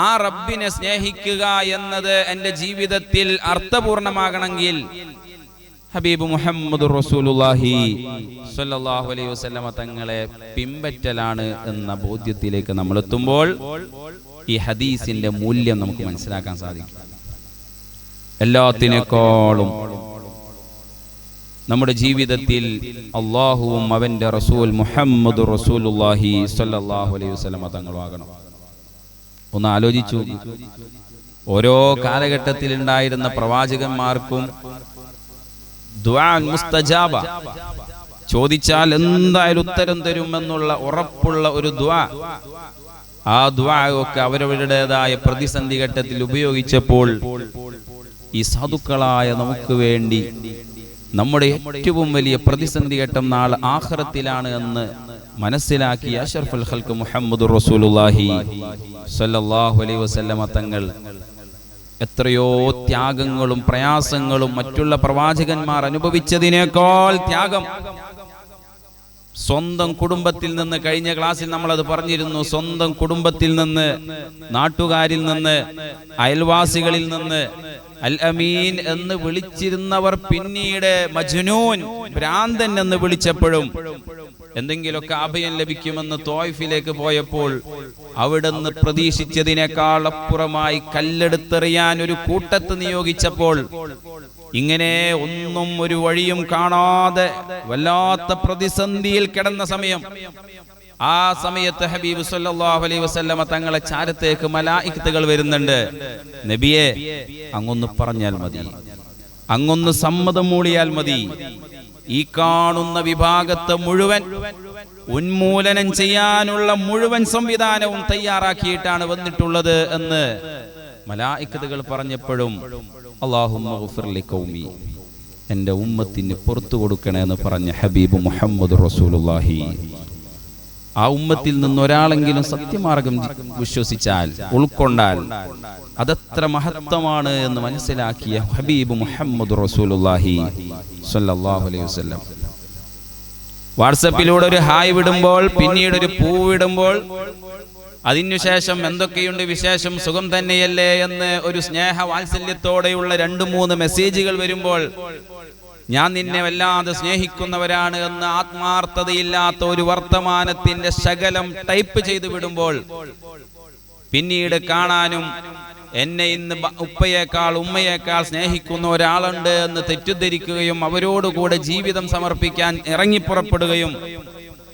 ആ റബ്ബിനെ സ്നേഹിക്കുക എന്നത് എൻ്റെ ജീവിതത്തിൽ അർത്ഥപൂർണമാകണമെങ്കിൽ ഹബീബ് മുഹമ്മദ് റസൂലുള്ളാഹി സ്വല്ലല്ലാഹു അലൈഹി വസല്ലമ തങ്ങളെ പിൻപറ്റലാണ് എന്ന ബോധ്യത്തിലേക്ക് നമ്മൾ എത്തുമ്പോൾ ഈ ഹദീസിന്റെ മൂല്യം നമുക്ക് മനസ്സിലാക്കാൻ സാധിക്കും. എല്ലാത്തിനേക്കാളും നമ്മുടെ ജീവിതത്തിൽ അള്ളാഹുവും അവന്റെ റസൂൽ മുഹമ്മദ് റസൂലുള്ളാഹി സ്വല്ലല്ലാഹു അലൈഹി വസല്ലമ തങ്ങളുമാകണം. ഒന്ന് ആലോചിച്ചു, ഓരോ കാലഘട്ടത്തിൽ ഉണ്ടായിരുന്ന പ്രവാചകന്മാർക്കും ദുആ മുസ്തജാബ, ചോദിച്ചാൽ എന്തായാലും ഉത്തരം തരുമെന്നുള്ള ഉറപ്പുള്ള ഒരു ദുആ, ആ ദുആ ഒക്കെ അവരവരുടേതായ പ്രതിസന്ധി ഘട്ടത്തിൽ ഉപയോഗിച്ചപ്പോൾ ഈ സാധുക്കളായ നമുക്ക് വേണ്ടി നമ്മുടെ ഏറ്റവും വലിയ പ്രതിസന്ധി ഘട്ടം നാളെ ആഖിറത്തിലാണ് എന്ന് മനസ്സിലാക്കിയ അഷ്റഫുൽ ഖൽഖ് മുഹമ്മദുർ റസൂലുള്ളാഹി സ്വല്ലല്ലാഹു അലൈഹി വസല്ലമ തങ്ങൾ എത്രയോ ത്യാഗങ്ങളും പ്രയാസങ്ങളും മറ്റുള്ള പ്രവാചകന്മാർ അനുഭവിച്ചതിനേക്കാൾ ത്യാഗം സ്വന്തം കുടുംബത്തിൽ നിന്ന്, കഴിഞ്ഞ ക്ലാസ്സിൽ നമ്മൾ അത് പറഞ്ഞിരുന്നു, സ്വന്തം കുടുംബത്തിൽ നിന്ന്, നാട്ടുകാരിൽ നിന്ന്, അയൽവാസികളിൽ നിന്ന് അൽ അമീൻ എന്ന് വിളിച്ചിരുന്നവർ പിന്നീട് മജ്നൂൻ, ഭ്രാന്തൻ എന്ന് വിളിച്ചപ്പോഴും എന്തെങ്കിലുമൊക്കെ അഭയം ലഭിക്കുമെന്ന് ത്വായിഫിലേക്ക് പോയപ്പോൾ അവിടുന്ന് പ്രതീക്ഷിച്ചതിനേക്കാൾ അപ്പുറമായി കല്ലെടുത്തെറിയാൻ ഒരു കൂട്ടത്ത് നിയോഗിച്ചപ്പോൾ ഇങ്ങനെ ഒന്നും ഒരു വഴിയും കാണാതെ വല്ലാത്ത പ്രതിസന്ധിയിൽ കിടന്ന സമയം, ആ സമയത്ത് ഹബീബ് സല്ലല്ലാഹു അലൈഹി വസല്ലമ തങ്ങളെ ചാരത്തേക്ക് മലായികത്തുകൾ വരുന്നുണ്ട്. നബിയെ, അങ്ങൊന്ന് പറഞ്ഞാൽ മതി, അങ്ങൊന്ന് സമ്മതം മൂളിയാൽ മതി, ഈ കാണുന്ന വിഭാഗത്തെ മുഴുവൻ ഉന്മൂലനം ചെയ്യാനുള്ള മുഴുവൻ സംവിധാനവും തയ്യാറാക്കിയിട്ടാണ് വന്നിട്ടുള്ളത് എന്ന് മലായികത്തുകൾ പറഞ്ഞപ്പോഴും അല്ലാഹുമ്മ ഗഫിർ ലി ഖൗമി, എൻ്റെ ഉമ്മത്തിന് പുറത്തു കൊടുക്കണേ എന്ന് പറഞ്ഞ ഹബീബ് മുഹമ്മദ് റസൂലുള്ളാഹി, ആ ഉമ്മത്തിൽ നിന്നൊരാളെങ്കിലും സത്യമാർഗം വിശ്വസിച്ചാൽ, ഉൾക്കൊണ്ടാൽ അതെത്ര മഹത്വമാണ് എന്ന് മനസ്സിലാക്കിയ ഹബീബ് മുഹമ്മദ് റസൂലുള്ളാഹി സ്വല്ലല്ലാഹു അലൈഹി വസല്ലം വാട്സപ്പിലൂടെ ഒരു ഹായ് വിടുമ്പോൾ, പിന്നീട് ഒരു പൂ വിടുമ്പോൾ, അതിനുശേഷം എന്തൊക്കെയുണ്ട് വിശേഷം, സുഖം തന്നെയല്ലേ എന്ന് ഒരു സ്നേഹ വാത്സല്യത്തോടെയുള്ള 2-3 മെസ്സേജുകൾ വരുമ്പോൾ, ഞാൻ നിന്നെ വല്ലാതെ സ്നേഹിക്കുന്നവരാണ് എന്ന് ആത്മാർത്ഥതയില്ലാത്ത ഒരു വർത്തമാനത്തിന്റെ ശകലം ടൈപ്പ് ചെയ്തു വിടുമ്പോൾ, പിന്നീട് കാണാനും എന്നെ ഇന്ന് ഉപ്പയേക്കാൾ ഉമ്മയേക്കാൾ സ്നേഹിക്കുന്ന ഒരാളുണ്ട് എന്ന് തെറ്റിദ്ധരിക്കുകയും അവരോടുകൂടെ ജീവിതം സമർപ്പിക്കാൻ ഇറങ്ങിപ്പുറപ്പെടുകയും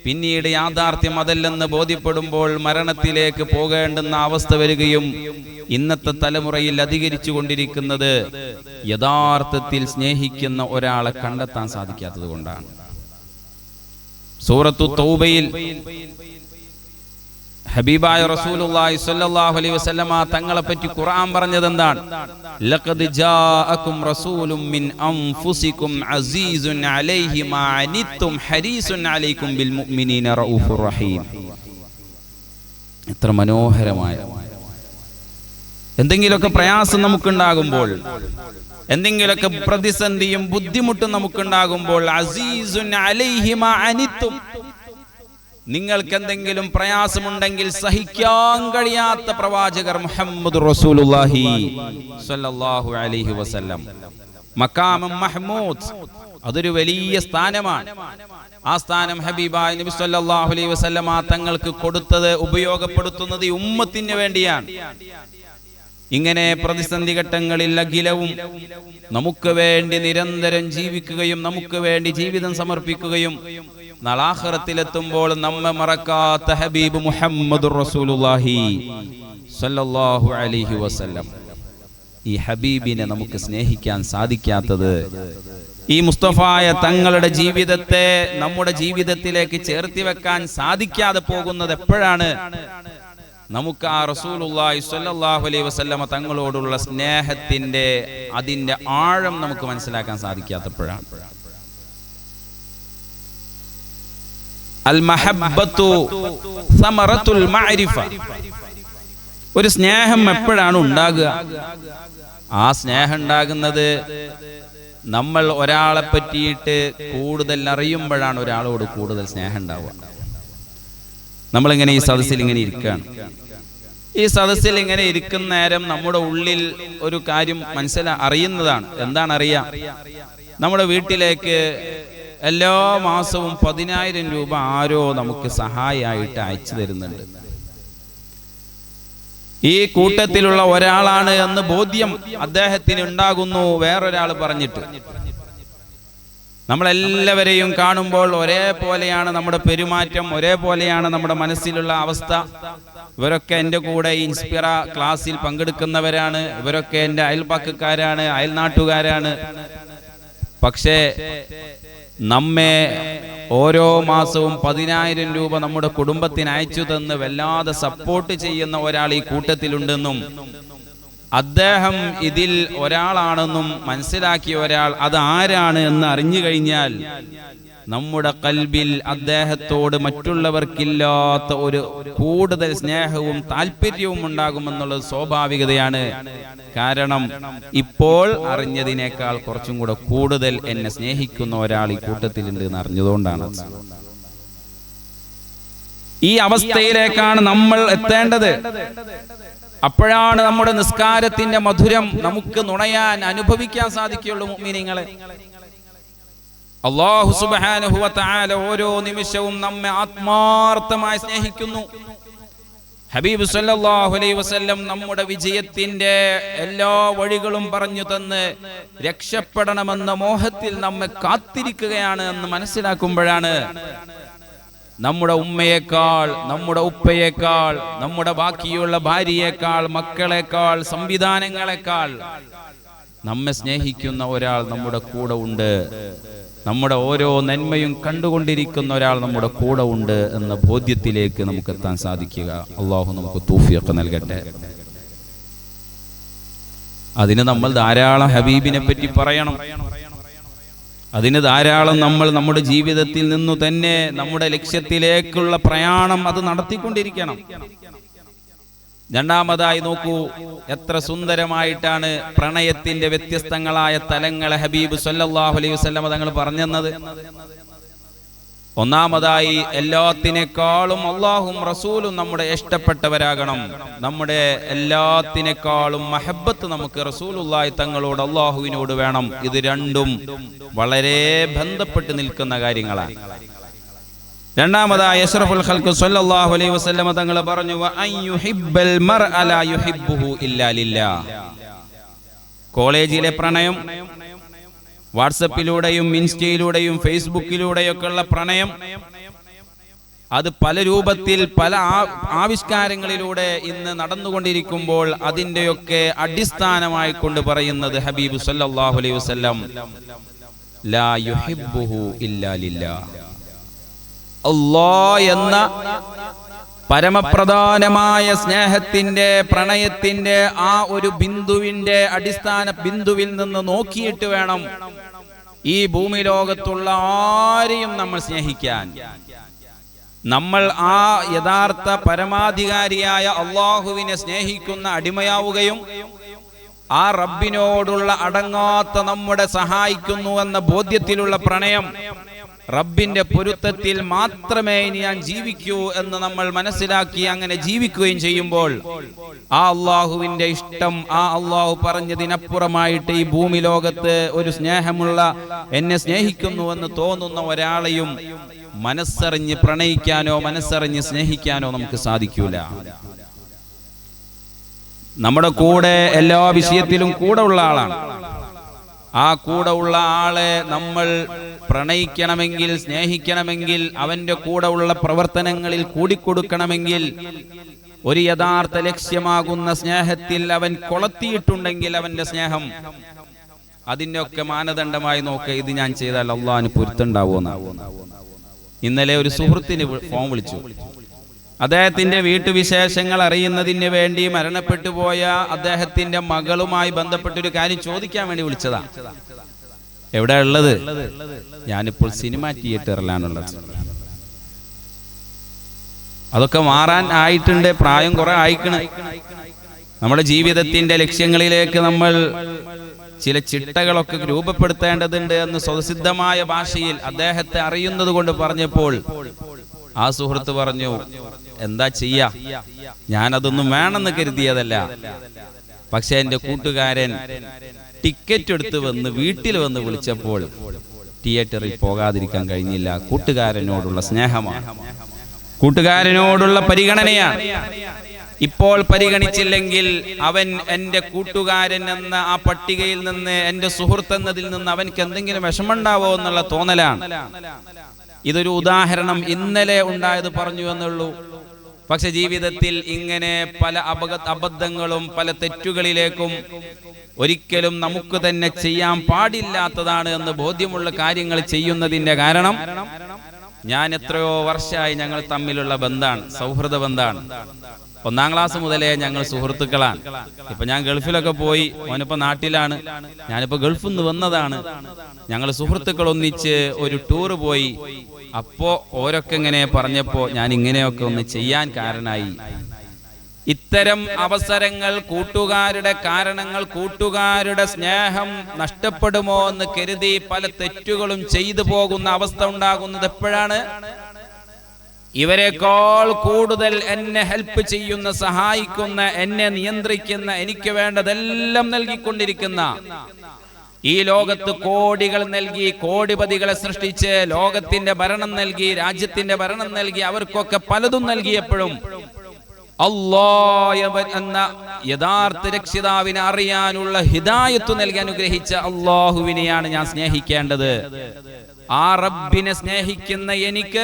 പിന്നീട് യാഥാർത്ഥ്യം അതല്ലെന്ന് ബോധ്യപ്പെടുമ്പോൾ മരണത്തിലേക്ക് പോകേണ്ടുന്ന അവസ്ഥ വരികയും ഇന്നത്തെ തലമുറയിൽ അധികരിച്ചു കൊണ്ടിരിക്കുന്നത് യഥാർത്ഥത്തിൽ സ്നേഹിക്കുന്ന ഒരാളെ കണ്ടെത്താൻ സാധിക്കാത്തത് കൊണ്ടാണ്. സൂറത്തു തൗബയിൽ ഹബീബായ റസൂലുള്ളാഹി സ്വല്ലല്ലാഹു അലൈഹി വസല്ലമ തങ്ങളെ പറ്റി ഖുർആൻ പറഞ്ഞത് എന്താണ്? ലഖദ് ജാഅകും റസൂലും മിൻ അൻഫുസികും അസീസുൻ അലൈഹി മാ അനിത്തും ഹരീസുൻ അലൈക്കും ബിൽ മുഅ്മിനീന റഊഫുർ റഹീം. എത്ര മനോഹരമായ, എന്തെങ്കിലുമൊക്കെ പ്രയാസം നമുക്കുണ്ടാകുമ്പോൾ, എന്തെങ്കിലുമൊക്കെ പ്രതിസന്ധിയും ബുദ്ധിമുട്ടും നമുക്കുണ്ടാകുമ്പോൾ, അസീസുൻ അലൈഹി മാ അനിത്തും, നിങ്ങൾക്ക് എന്തെങ്കിലും പ്രയാസമുണ്ടെങ്കിൽ സഹിക്കാൻ കഴിയാത്ത പ്രവാചകർ മുഹമ്മദ് റസൂലുള്ളാഹി സ്വല്ലല്ലാഹു അലൈഹി വസല്ലം. മഖാമും മഹ്മൂദ്, അതൊരു വലിയ സ്ഥാനമാണ്. ആ സ്ഥാനം ഹബീബായ നബി സ്വല്ലല്ലാഹു അലൈഹി വസല്ലം തങ്ങൾക്ക് കൊടുത്തത്, ഉപയോഗപ്പെടുത്തുന്നത് ഈ ഉമ്മത്തിന് വേണ്ടിയാണ്. ഇങ്ങനെ പ്രതിസന്ധി ഘട്ടങ്ങളിൽ അഖിലവും നമുക്ക് വേണ്ടി നിരന്തരം ജീവിക്കുകയും നമുക്ക് വേണ്ടി ജീവിതം സമർപ്പിക്കുകയും നാളാഖിറത്തിലെത്തുമ്പോൾ നമ്മെ മറക്കാത്ത ഹബീബ് മുഹമ്മദുർ റസൂലുള്ളാഹി സ്വല്ലല്ലാഹു അലൈഹി വസല്ലം. ഈ ഹബീബിനെ നമുക്ക് സ്നേഹിക്കാൻ സാധിക്കാത്തത്, ഈ മുസ്തഫായ തങ്ങളുടെ ജീവിതത്തെ നമ്മുടെ ജീവിതത്തിലേക്ക് ചേർത്തി വെക്കാൻ സാധിക്കാതെ പോകുന്നത് എപ്പോഴാണ്? നമുക്ക് ആ റസൂലുള്ളാഹി സ്വല്ലല്ലാഹു അലൈഹി വസല്ലമ തങ്ങളോടുള്ള സ്നേഹത്തിന്റെ അതിന്റെ ആഴം നമുക്ക് മനസ്സിലാക്കാൻ സാധിക്കാത്തപ്പോഴാണ്. അൽ മഹബ്ബത്തു സമറത്തുൽ മഅരിഫ. ഒരു സ്നേഹം എപ്പോഴാണ് ഉണ്ടാകുക? ആ സ്നേഹം ഉണ്ടാകുന്നത് നമ്മൾ ഒരാളെ പറ്റിയിട്ട് കൂടുതൽ അറിയുമ്പോഴാണ് ഒരാളോട് കൂടുതൽ സ്നേഹം ഉണ്ടാവുക. നമ്മളിങ്ങനെ ഈ സദസ്സിൽ ഇങ്ങനെ ഇരിക്കുകയാണ്. ഈ സദസ്സിൽ ഇങ്ങനെ ഇരിക്കുന്ന നേരം നമ്മുടെ ഉള്ളിൽ ഒരു കാര്യം അറിയുന്നതാണ്. എന്താണ് അറിയാം? നമ്മുടെ വീട്ടിലേക്ക് എല്ലാ മാസവും 10,000 രൂപ ആരോ നമുക്ക് സഹായമായിട്ട് അയച്ചു തരുന്നുണ്ട്. ഈ കൂട്ടത്തിലുള്ള ഒരാളാണ് എന്ന് ബോധ്യം അദ്ദേഹത്തിന് ഉണ്ടാകുന്നു വേറൊരാൾ പറഞ്ഞിട്ട്. നമ്മളെല്ലാവരെയും കാണുമ്പോൾ ഒരേപോലെയാണ് നമ്മുടെ പെരുമാറ്റം, ഒരേപോലെയാണ് നമ്മുടെ മനസ്സിലുള്ള അവസ്ഥ. ഇവരൊക്കെ എൻ്റെ കൂടെ ഇൻസ്പിറ ക്ലാസ്സിൽ പങ്കെടുക്കുന്നവരാണ്, ഇവരൊക്കെ എൻ്റെ അയൽപക്കക്കാരാണ്, അയൽനാട്ടുകാരാണ്. പക്ഷേ നമ്മെ ഓരോ മാസവും 10,000 രൂപ നമ്മുടെ കുടുംബത്തിന് അയച്ചു തന്ന് വല്ലാതെ സപ്പോർട്ട് ചെയ്യുന്ന ഒരാൾ ഈ കൂട്ടത്തിലുണ്ടെന്നും അദ്ദേഹം ഇതിൽ ഒരാളാണെന്നും മനസ്സിലാക്കിയ ഒരാൾ അത് ആരാണ് എന്ന് അറിഞ്ഞു കഴിഞ്ഞാൽ നമ്മുടെ ഖൽബിൽ അദ്ദേഹത്തോട് മറ്റുള്ളവർക്കില്ലാത്ത ഒരു കൂടുതൽ സ്നേഹവും താല്പര്യവും ഉണ്ടാകുമെന്നുള്ളത് സ്വാഭാവികതയാണ്. കാരണം ഇപ്പോൾ അറിഞ്ഞതിനേക്കാൾ കുറച്ചും കൂടെ കൂടുതൽ എന്നെ സ്നേഹിക്കുന്ന ഒരാൾ ഈ കൂട്ടത്തിലുണ്ട് എന്ന് അറിഞ്ഞതുകൊണ്ടാണ്. ഈ അവസ്ഥയിലേക്കാണ് നമ്മൾ എത്തേണ്ടത്. അപ്പോഴാണ് നമ്മുടെ നിസ്കാരത്തിന്റെ മധുരം നമുക്ക് നുണയാൻ അനുഭവിക്കാൻ സാധിക്കുകയുള്ളൂ. മുഅ്മിനീങ്ങളെ, അല്ലാഹു സുബ്ഹാനഹു വ തആല ഓരോ നിമിഷവും നമ്മെ ആത്മാർത്ഥമായി സ്നേഹിക്കുന്നു. ഹബീബ് സല്ലല്ലാഹു അലൈഹി വസല്ലം നമ്മുടെ വിജയത്തിന്റെ എല്ലാ വഴികളും പറഞ്ഞു തന്ന് രക്ഷപ്പെടണമെന്ന മോഹത്തിൽ നമ്മെ കാത്തിരിക്കുകയാണ് എന്ന് മനസ്സിലാക്കുമ്പോഴാണ് നമ്മുടെ ഉമ്മയേക്കാൾ, നമ്മുടെ ഉപ്പയേക്കാൾ, നമ്മുടെ ബാക്കിയുള്ള ഭാര്യയേക്കാൾ, മക്കളെക്കാൾ, സംവിധാനങ്ങളെക്കാൾ നമ്മെ സ്നേഹിക്കുന്ന ഒരാൾ നമ്മുടെ കൂടെ ഉണ്ട്, നമ്മുടെ ഓരോ നന്മയും കണ്ടുകൊണ്ടിരിക്കുന്ന ഒരാൾ നമ്മുടെ കൂടെ ഉണ്ട് എന്ന ബോധ്യത്തിലേക്ക് നമുക്ക് എത്താൻ സാധിക്കുക. അള്ളാഹു നമുക്ക് തൗഫീഖ് നൽകട്ടെ. അതിന് നമ്മൾ ധാരാളം ഹബീബിനെ പറ്റി പറയണം. അതിന് ധാരാളം നമ്മൾ നമ്മുടെ ജീവിതത്തിൽ നിന്നു തന്നെ നമ്മുടെ ലക്ഷ്യത്തിലേക്കുള്ള പ്രയാണം അത് നടത്തിക്കൊണ്ടിരിക്കണം. രണ്ടാമതായി നോക്കൂ, എത്ര സുന്ദരമായിട്ടാണ് പ്രണയത്തിന്റെ വ്യത്യസ്തങ്ങളായ തലങ്ങളെ ഹബീബ് സല്ലല്ലാഹു അലൈഹി വസല്ലം തങ്ങൾ പറഞ്ഞത്. ഒന്നാമതായി, എല്ലാത്തിനേക്കാളും അല്ലാഹും റസൂലും നമ്മുടെ ഇഷ്ടപ്പെട്ടവരാകണം. നമ്മുടെ എല്ലാത്തിനേക്കാളും മഹബത്ത് നമുക്ക് റസൂലുള്ളാഹി തങ്ങളോട്, അല്ലാഹുവിനോട് വേണം. ഇത് രണ്ടും വളരെ ബന്ധപ്പെട്ട് നിൽക്കുന്ന കാര്യങ്ങളാണ്. രണ്ടാമതായി അഷ്റഫുൽ ഖൽഖ് സല്ലല്ലാഹു അലൈഹി വസല്ലം തങ്ങൾ പറഞ്ഞു, വഅൻ യുഹിബ്ബൽ മർഅ ലാ യുഹിബ്ബുഹു ഇല്ലാ ലില്ലാഹ്. കോളേജിലെ പ്രണയം, വാട്സപ്പിലൂടെയും ഇൻസ്റ്റയിലൂടെയും ഫേസ്ബുക്കിലൂടെയൊക്കെയുള്ള പ്രണയം, അത് പല രൂപത്തിൽ പല ആവിഷ്കാരങ്ങളിലൂടെ ഇന്ന് നടന്നുകൊണ്ടിരിക്കുമ്പോൾ അതിൻ്റെയൊക്കെ അടിസ്ഥാനമായി കൊണ്ട് പറയുന്നത് ഹബീബ് സല്ലല്ലാഹു അലൈഹി വസല്ലം, ലാ യുഹിബ്ബുഹു ഇല്ലാ ലില്ലാഹ്. അല്ലാഹ് എന്ന പരമപ്രധാനമായ സ്നേഹത്തിന്റെ, പ്രണയത്തിന്റെ ആ ഒരു ബിന്ദുവിന്റെ അടിസ്ഥാന ബിന്ദുവിൽ നിന്ന് നോക്കിയിട്ട് വേണം ഈ ഭൂമി ലോകത്തുള്ള ആരെയും നമ്മൾ സ്നേഹിക്കാൻ. നമ്മൾ ആ യഥാർത്ഥ പരമാധികാരിയായ അല്ലാഹുവിനെ സ്നേഹിക്കുന്ന അടിമയാവുകയും ആ റബ്ബിനോടുള്ള അടങ്ങാത്ത നമ്മുടെ സഹായിക്കുന്നു എന്ന ബോധ്യത്തിലുള്ള പ്രണയം, റബ്ബിന്റെ പൊരുത്തത്തിൽ മാത്രമേ ഞാൻ ജീവിക്കൂ എന്ന് നമ്മൾ മനസ്സിലാക്കി അങ്ങനെ ജീവിക്കുകയും ചെയ്യുമ്പോൾ ആ അള്ളാഹുവിന്റെ ഇഷ്ടം, ആ അള്ളാഹു പറഞ്ഞതിനപ്പുറമായിട്ട് ഈ ഭൂമി ലോകത്ത് ഒരു സ്നേഹമുള്ള, എന്നെ സ്നേഹിക്കുന്നു എന്ന് തോന്നുന്ന ഒരാളെയും മനസ്സറിഞ്ഞ് പ്രണയിക്കാനോ മനസ്സറിഞ്ഞ് സ്നേഹിക്കാനോ നമുക്ക് സാധിക്കൂല. നമ്മുടെ കൂടെ എല്ലാ വിഷയത്തിലും കൂടെ ഉള്ള ആളാണ്. ആ കൂടെ ഉള്ള ആളെ നമ്മൾ പ്രണയിക്കണമെങ്കിൽ, സ്നേഹിക്കണമെങ്കിൽ, അവന്റെ കൂടെ ഉള്ള പ്രവർത്തനങ്ങളിൽ കൂടിക്കൊടുക്കണമെങ്കിൽ, ഒരു യഥാർത്ഥ ലക്ഷ്യമാകുന്ന സ്നേഹത്തിൽ അവൻ കൊളത്തിയിട്ടുണ്ടെങ്കിൽ അവന്റെ സ്നേഹം, അതിന്റെ ഒക്കെ മാനദണ്ഡമായി നോക്കുക, ഇത് ഞാൻ ചെയ്താൽ അള്ളാഹിന് പൊരുത്തണ്ടാവുമെന്ന്. ഇന്നലെ ഒരു സുഹൃത്തിന് ഫോൺ വിളിച്ചു. അദ്ദേഹത്തിന്റെ വീട്ടുവിശേഷങ്ങൾ അറിയുന്നതിന് വേണ്ടി മരണപ്പെട്ടു പോയ അദ്ദേഹത്തിന്റെ മകളുമായി ബന്ധപ്പെട്ടൊരു കാര്യം ചോദിക്കാൻ വേണ്ടി വിളിച്ചതാ. എവിടെ ഉള്ളത്? ഞാനിപ്പോൾ സിനിമ തിയേറ്ററിലാണുള്ളത്. അതൊക്കെ മാറാൻ ആയിട്ടുണ്ട്, പ്രായം കുറെ ആയിക്കണ്. നമ്മുടെ ജീവിതത്തിന്റെ ലക്ഷ്യങ്ങളിലേക്ക് നമ്മൾ ചില ചിട്ടകളൊക്കെ രൂപപ്പെടുത്തേണ്ടതുണ്ട് എന്ന് സ്വതസിദ്ധമായ ഭാഷയിൽ അദ്ദേഹത്തെ അറിയുന്നത് കൊണ്ട് പറഞ്ഞപ്പോൾ ആ സുഹൃത്ത് പറഞ്ഞു, എന്താ ചെയ്യാ, ഞാനതൊന്നും വേണമെന്ന് കരുതിയതല്ല, പക്ഷെ എന്റെ കൂട്ടുകാരൻ ടിക്കറ്റ് എടുത്ത് വന്ന് വീട്ടിൽ വന്ന് വിളിച്ചപ്പോൾ തിയേറ്ററിൽ പോകാതിരിക്കാൻ കഴിഞ്ഞില്ല. കൂട്ടുകാരനോടുള്ള സ്നേഹമാണ്, കൂട്ടുകാരനോടുള്ള പരിഗണനയാണ്. ഇപ്പോൾ പരിഗണിച്ചില്ലെങ്കിൽ അവൻ എന്റെ കൂട്ടുകാരൻ എന്ന ആ പട്ടികയിൽ നിന്ന്, എന്റെ സുഹൃത്ത് എന്നതിൽ നിന്ന് അവൻക്ക് എന്തെങ്കിലും വിഷമമുണ്ടാവോ എന്നുള്ള തോന്നലാണ്. ഇതൊരു ഉദാഹരണം ഇന്നലെ ഉണ്ടായത് പറഞ്ഞു എന്നുള്ളൂ. പക്ഷെ ജീവിതത്തിൽ ഇങ്ങനെ പല അബദ്ധങ്ങളും പല തെറ്റുകളിലേക്കും ഒരിക്കലും നമുക്ക് തന്നെ ചെയ്യാൻ പാടില്ലാത്തതാണ് എന്ന് ബോധ്യമുള്ള കാര്യങ്ങൾ ചെയ്യുന്നതിന്റെ കാരണം, ഞാൻ എത്രയോ വർഷമായി ഞങ്ങൾ തമ്മിലുള്ള ബന്ധാണ്, സൗഹൃദ ബന്ധാണ്. 1ാം ക്ലാസ് മുതലേ ഞങ്ങൾ സുഹൃത്തുക്കളാണ്. ഇപ്പൊ ഞാൻ ഗൾഫിലൊക്കെ പോയി, ഓനിപ്പോ നാട്ടിലാണ്, ഞാനിപ്പോ ഗൾഫിൽ നിന്ന് വന്നതാണ്. ഞങ്ങൾ സുഹൃത്തുക്കൾ ഒന്നിച്ച് ഒരു ടൂർ പോയി. അപ്പോ ഓരൊക്കെ ഇങ്ങനെ പറഞ്ഞപ്പോ ഞാൻ ഇങ്ങനെയൊക്കെ ഒന്ന് ചെയ്യാൻ കാരണമായി. ഇത്തരം അവസരങ്ങൾ, കൂട്ടുകാരുടെ കാരണങ്ങൾ, കൂട്ടുകാരുടെ സ്നേഹം നഷ്ടപ്പെടുമോ എന്ന് കരുതി പല തെറ്റുകളും ചെയ്തു പോകുന്ന അവസ്ഥ ഉണ്ടാകുന്നത് എപ്പോഴാണ്? ഇവരെക്കാൾ കൂടുതൽ എന്നെ ഹെൽപ്പ് ചെയ്യുന്ന, സഹായിക്കുന്ന, എന്നെ നിയന്ത്രിക്കുന്ന, എനിക്ക് വേണ്ടതെല്ലാം നൽകിക്കൊണ്ടിരിക്കുന്ന ഈ ലോകത്ത് കോടികൾ നൽകി, കോടിപതികളെ സൃഷ്ടിച്ച് ലോകത്തിന്റെ ഭരണം നൽകി, രാജ്യത്തിന്റെ ഭരണം നൽകി, അവർക്കൊക്കെ പലതും നൽകിയപ്പോഴും അല്ലാഹ് എന്ന യഥാർത്ഥ രക്ഷിതാവിനെ അറിയാനുള്ള ഹിദായത്ത് നൽകി അനുഗ്രഹിച്ച അല്ലാഹുവിനെയാണ് ഞാൻ സ്നേഹിക്കേണ്ടത്. ആ റബ്ബിനെ സ്നേഹിക്കുന്ന എനിക്ക്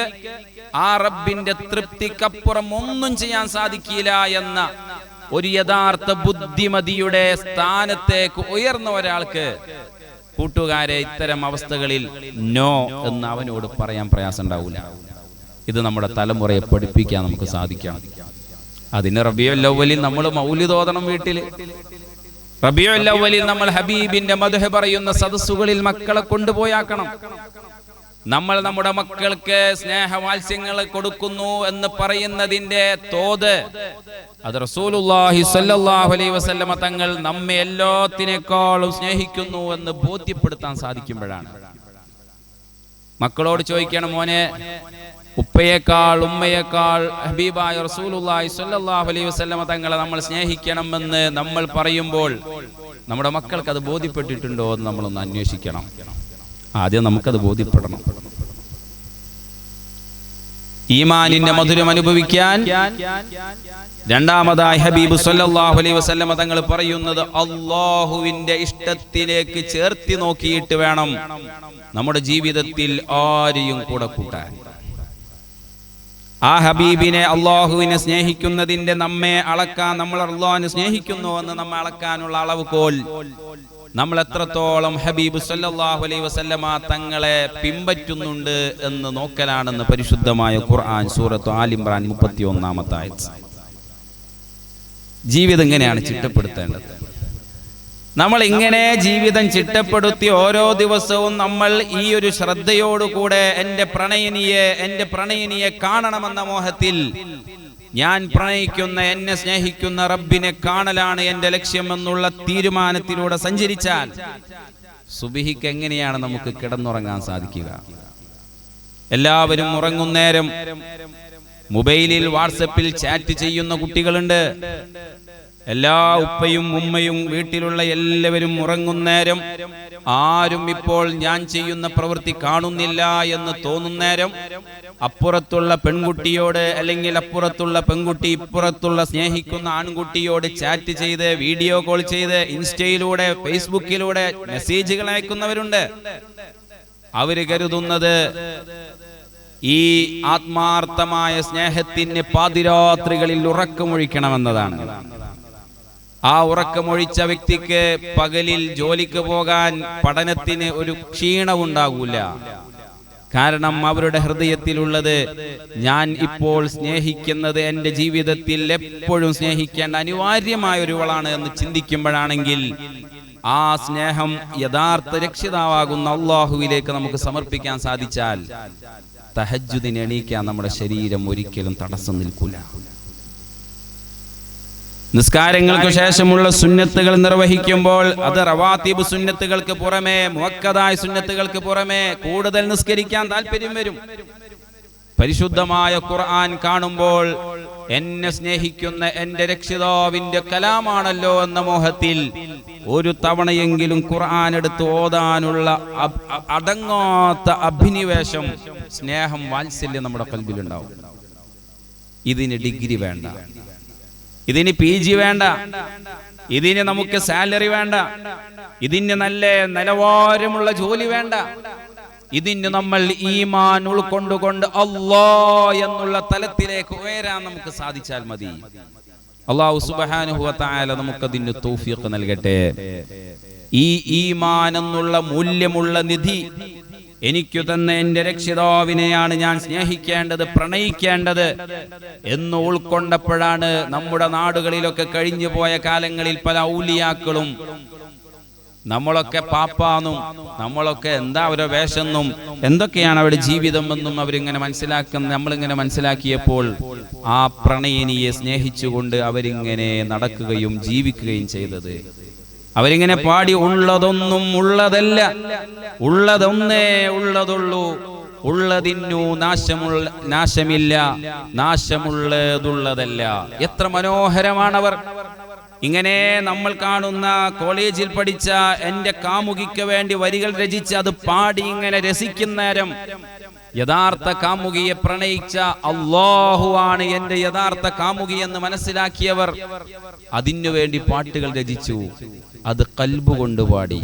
ആ റബ്ബിന്റെ തൃപ്തിക്കപ്പുറം ഒന്നും ചെയ്യാൻ സാധിക്കില്ല എന്ന ഒരു യഥാർത്ഥ ബുദ്ധിമതിയുടെ സ്ഥാനത്തേക്ക് ഉയർന്ന ഒരാൾക്ക് കൂട്ടുകാരെ ഇത്തരം അവസ്ഥകളിൽ നോ എന്ന് അവനോട് പറയാൻ പ്രയാസം ഉണ്ടാവില്ല. ഇത് നമ്മുടെ തലമുറയെ പഠിപ്പിക്കാൻ നമുക്ക് സാധിക്കണം. അതിന് റബീഉൽ അവ്വലിൽ നമ്മൾ മൗലിദ് ഓതണം. വീട്ടിൽ റബീഉൽ അവ്വലിൽ നമ്മൾ ഹബീബിന്റെ മദ്ഹ് പറയുന്ന സദസ്സുകളിൽ മക്കളെ കൊണ്ടുപോയാക്കണം. നമ്മൾ നമ്മുടെ മക്കൾക്ക് സ്നേഹവാത്സ്യങ്ങൾ കൊടുക്കുന്നു എന്ന് പറയുന്നതിന്റെ തോത് അത് റസൂലുള്ളാഹി സ്വല്ലല്ലാഹു അലൈഹി വസല്ലമ തങ്ങൾ നമ്മെ എല്ലാത്തിനേക്കാളും സ്നേഹിക്കുന്നു എന്ന് ബോധ്യപ്പെടുത്താൻ സാധിക്കുമ്പോഴാണ്. മക്കളോട് ചോദിക്കണം, മോനെ, ഉപ്പയേക്കാൾ ഉമ്മയേക്കാൾ ഹബീബായ റസൂലുള്ളാഹി സ്വല്ലല്ലാഹു അലൈഹി വസല്ലമ തങ്ങളെ നമ്മൾ സ്നേഹിക്കണമെന്ന് നമ്മൾ പറയുമ്പോൾ നമ്മുടെ മക്കൾക്ക് അത് ബോധ്യപ്പെട്ടിട്ടുണ്ടോ എന്ന് നമ്മളൊന്ന് അന്വേഷിക്കണം. ആദ്യം നമുക്കത് ബോധ്യപ്പെടണം. ഈമാനിന്റെ മധുരം അനുഭവിക്കാൻ രണ്ടാമതായി ഹബീബ് സ്വല്ലല്ലാഹു അലൈഹി വസല്ലമ തങ്ങൾ പറയുന്നത് അല്ലാഹുവിന്റെ ഇഷ്ടത്തിലേക്ക് ചേർത്തി നോക്കിയിട്ട് വേണം നമ്മുടെ ജീവിതത്തിൽ ആരെയും കൂടെ കൂട്ടാൻ. ആ ഹബീബിനെ, അല്ലാഹുവിനെ സ്നേഹിക്കുന്നതിന്റെ നമ്മെ അളക്കാൻ, നമ്മൾ അല്ലാഹുവിനെ സ്നേഹിക്കുന്നു എന്ന് നമ്മെ അളക്കാനുള്ള അളവുകോൽ നമ്മൾ എത്രത്തോളം ഹബീബ് സല്ലല്ലാഹു അലൈഹി വസല്ലമ തങ്ങളെ പിൻപറ്റുന്നുണ്ട് എന്ന് നോക്കലാണെന്ന് പരിശുദ്ധമായ ഖുർആൻ സൂറത്ത് ആൽ ഇംറാൻ 31-ാമത്തെ ആയത്ത്. ജീവിതം ഇങ്ങനെയാണ് ചിട്ടപ്പെടുത്തേണ്ടത്. നമ്മൾ ഇങ്ങനെ ജീവിതം ചിട്ടപ്പെടുത്തി ഓരോ ദിവസവും നമ്മൾ ഈ ഒരു ശ്രദ്ധയോടുകൂടെ എൻ്റെ പ്രണയിനിയെ കാണണമെന്ന മോഹത്തിൽ, ഞാൻ പ്രണയിക്കുന്ന, എന്നെ സ്നേഹിക്കുന്ന റബ്ബിനെ കാണലാണ് എൻ്റെ ലക്ഷ്യം എന്നുള്ള തീരുമാനത്തിലൂടെ സഞ്ചരിച്ചാൽ സുബ്ഹിക്ക് എങ്ങനെയാണ് നമുക്ക് കിടന്നുറങ്ങാൻ സാധിക്കുക? എല്ലാവരും ഉറങ്ങുന്നേരം മൊബൈലിൽ വാട്സപ്പിൽ ചാറ്റ് ചെയ്യുന്ന കുട്ടികളുണ്ട്. എല്ലാ ഉപ്പയും ഉമ്മയും വീട്ടിലുള്ള എല്ലാവരും ഉറങ്ങുന്നേരം ആരും ഇപ്പോൾ ഞാൻ ചെയ്യുന്ന പ്രവൃത്തി കാണുന്നില്ല എന്ന് തോന്നുന്നേരം അപ്പുറത്തുള്ള പെൺകുട്ടിയോട്, അല്ലെങ്കിൽ അപ്പുറത്തുള്ള പെൺകുട്ടി ഇപ്പുറത്തുള്ള സ്നേഹിക്കുന്ന ആൺകുട്ടിയോട് ചാറ്റ് ചെയ്ത്, വീഡിയോ കോൾ ചെയ്ത്, ഇൻസ്റ്റയിലൂടെ ഫേസ്ബുക്കിലൂടെ മെസ്സേജുകൾ അയക്കുന്നവരുണ്ട്. അവര് കരുതുന്നത് ഈ ആത്മാർത്ഥമായ സ്നേഹത്തിന് പാതിരാത്രികളിൽ ഉറക്കമൊഴിക്കണമെന്നതാണ്. ആ ഉറക്കമൊഴിച്ച വ്യക്തിക്ക് പകലിൽ ജോലിക്ക് പോകാൻ, പഠനത്തിന് ഒരു ക്ഷീണമുണ്ടാകൂല. കാരണം അവരുടെ ഹൃദയത്തിലുള്ളത് ഞാൻ ഇപ്പോൾ സ്നേഹിക്കുന്നത് എൻ്റെ ജീവിതത്തിൽ എപ്പോഴും സ്നേഹിക്കേണ്ട അനിവാര്യമായ ഒരുവളാണ് എന്ന് ചിന്തിക്കുമ്പോഴാണെങ്കിൽ ആ സ്നേഹം യഥാർത്ഥ രക്ഷിതാവാകുന്ന അല്ലാഹുവിലേക്ക് നമുക്ക് സമർപ്പിക്കാൻ സാധിച്ചാൽ തഹജ്ജുദിന് എണീക്കാൻ നമ്മുടെ ശരീരം ഒരിക്കലും തടസ്സം നിൽക്കില്ല. നിസ്കാരങ്ങൾക്ക് ശേഷമുള്ള സുന്നത്തുകൾ നിർവഹിക്കുമ്പോൾ അത് റവാത്തിബ് സുന്നത്തുകൾക്ക് പുറമെ, മുഅക്കദായ സുന്നത്തുകൾക്ക് പുറമെ കൂടുതൽ നിസ്കരിക്കാൻ താല്പര്യം വരും. പരിശുദ്ധമായ ഖുർആൻ കാണുമ്പോൾ എന്നെ സ്നേഹിക്കുന്ന എൻ്റെ രക്ഷിതാവിന്റെ കലാമാണല്ലോ എന്ന മോഹത്തിൽ ഒരു തവണയെങ്കിലും ഖുർആൻ എടുത്ത് ഓതാനുള്ള അടങ്ങാത്ത അഭിനിവേശം, സ്നേഹം, വാത്സല്യം നമ്മുടെ കൽബിലുണ്ടാവും. ഇതിന് ഡിഗ്രി വേണ്ട, ഇതിന് PG വേണ്ട, ഇതിന് നമുക്ക് സാലറി വേണ്ട, ഇതിന് നല്ല നിലവാരമുള്ള ജോലി വേണ്ട. ഇതിന് നമ്മൾ ഈമാൻ ഉൾക്കൊണ്ടുകൊണ്ട് അല്ലാഹ് എന്നുള്ള തലത്തിലേക്ക് ഉയരാൻ നമുക്ക് സാധിച്ചാൽ മതി. അല്ലാഹു സുബ്ഹാനഹു വ തആല നമുക്കതിന് തൗഫീഖ് നൽകട്ടെ. ഈ ഈമാൻ എന്നുള്ള മൂല്യമുള്ള നിധി എനിക്കു തന്നെ എൻ്റെ രക്ഷിതാവിനെയാണ് ഞാൻ സ്നേഹിക്കേണ്ടത്, പ്രണയിക്കേണ്ടത് എന്ന് ഉൾക്കൊണ്ടപ്പോഴാണ് നമ്മുടെ നാടുകളിലൊക്കെ കഴിഞ്ഞു പോയ കാലങ്ങളിൽ പല ഔലിയാക്കളും നമ്മളൊക്കെ പാപ്പാന്നും നമ്മളൊക്കെ എന്താ അവരുടെ വേഷെന്നും എന്തൊക്കെയാണ് അവരുടെ ജീവിതം എന്നും അവരിങ്ങനെ നമ്മളിങ്ങനെ മനസ്സിലാക്കിയപ്പോൾ ആ പ്രണയിനിയെ സ്നേഹിച്ചുകൊണ്ട് അവരിങ്ങനെ നടക്കുകയും ജീവിക്കുകയും ചെയ്തത്. അവരിങ്ങനെ പാടി, ഉള്ളതൊന്നും ഉള്ളതല്ല, ഉള്ളതൊന്നേ ഉള്ളതുള്ളൂ, ഉള്ളതിന്നു നാശമില്ല, നാശമുള്ളതുള്ളതല്ല. എത്ര മനോഹരമാണവർ! ഇങ്ങനെ നമ്മൾ കാണുന്ന കോളേജിൽ പഠിച്ച എന്റെ കാമുകിക്ക് വേണ്ടി വരികൾ രചിച്ച് അത് പാടി ഇങ്ങനെ രസിക്കുന്ന നേരം യഥാർത്ഥ കാമുകിയെ പ്രണയിച്ച അല്ലാഹുവാണ് എന്റെ യഥാർത്ഥ കാമുകി എന്ന് മനസ്സിലാക്കിയവർ അതിനു വേണ്ടി പാട്ടുകൾ രചിച്ചു. അത് ഖൽബ് കൊണ്ട് പാടി,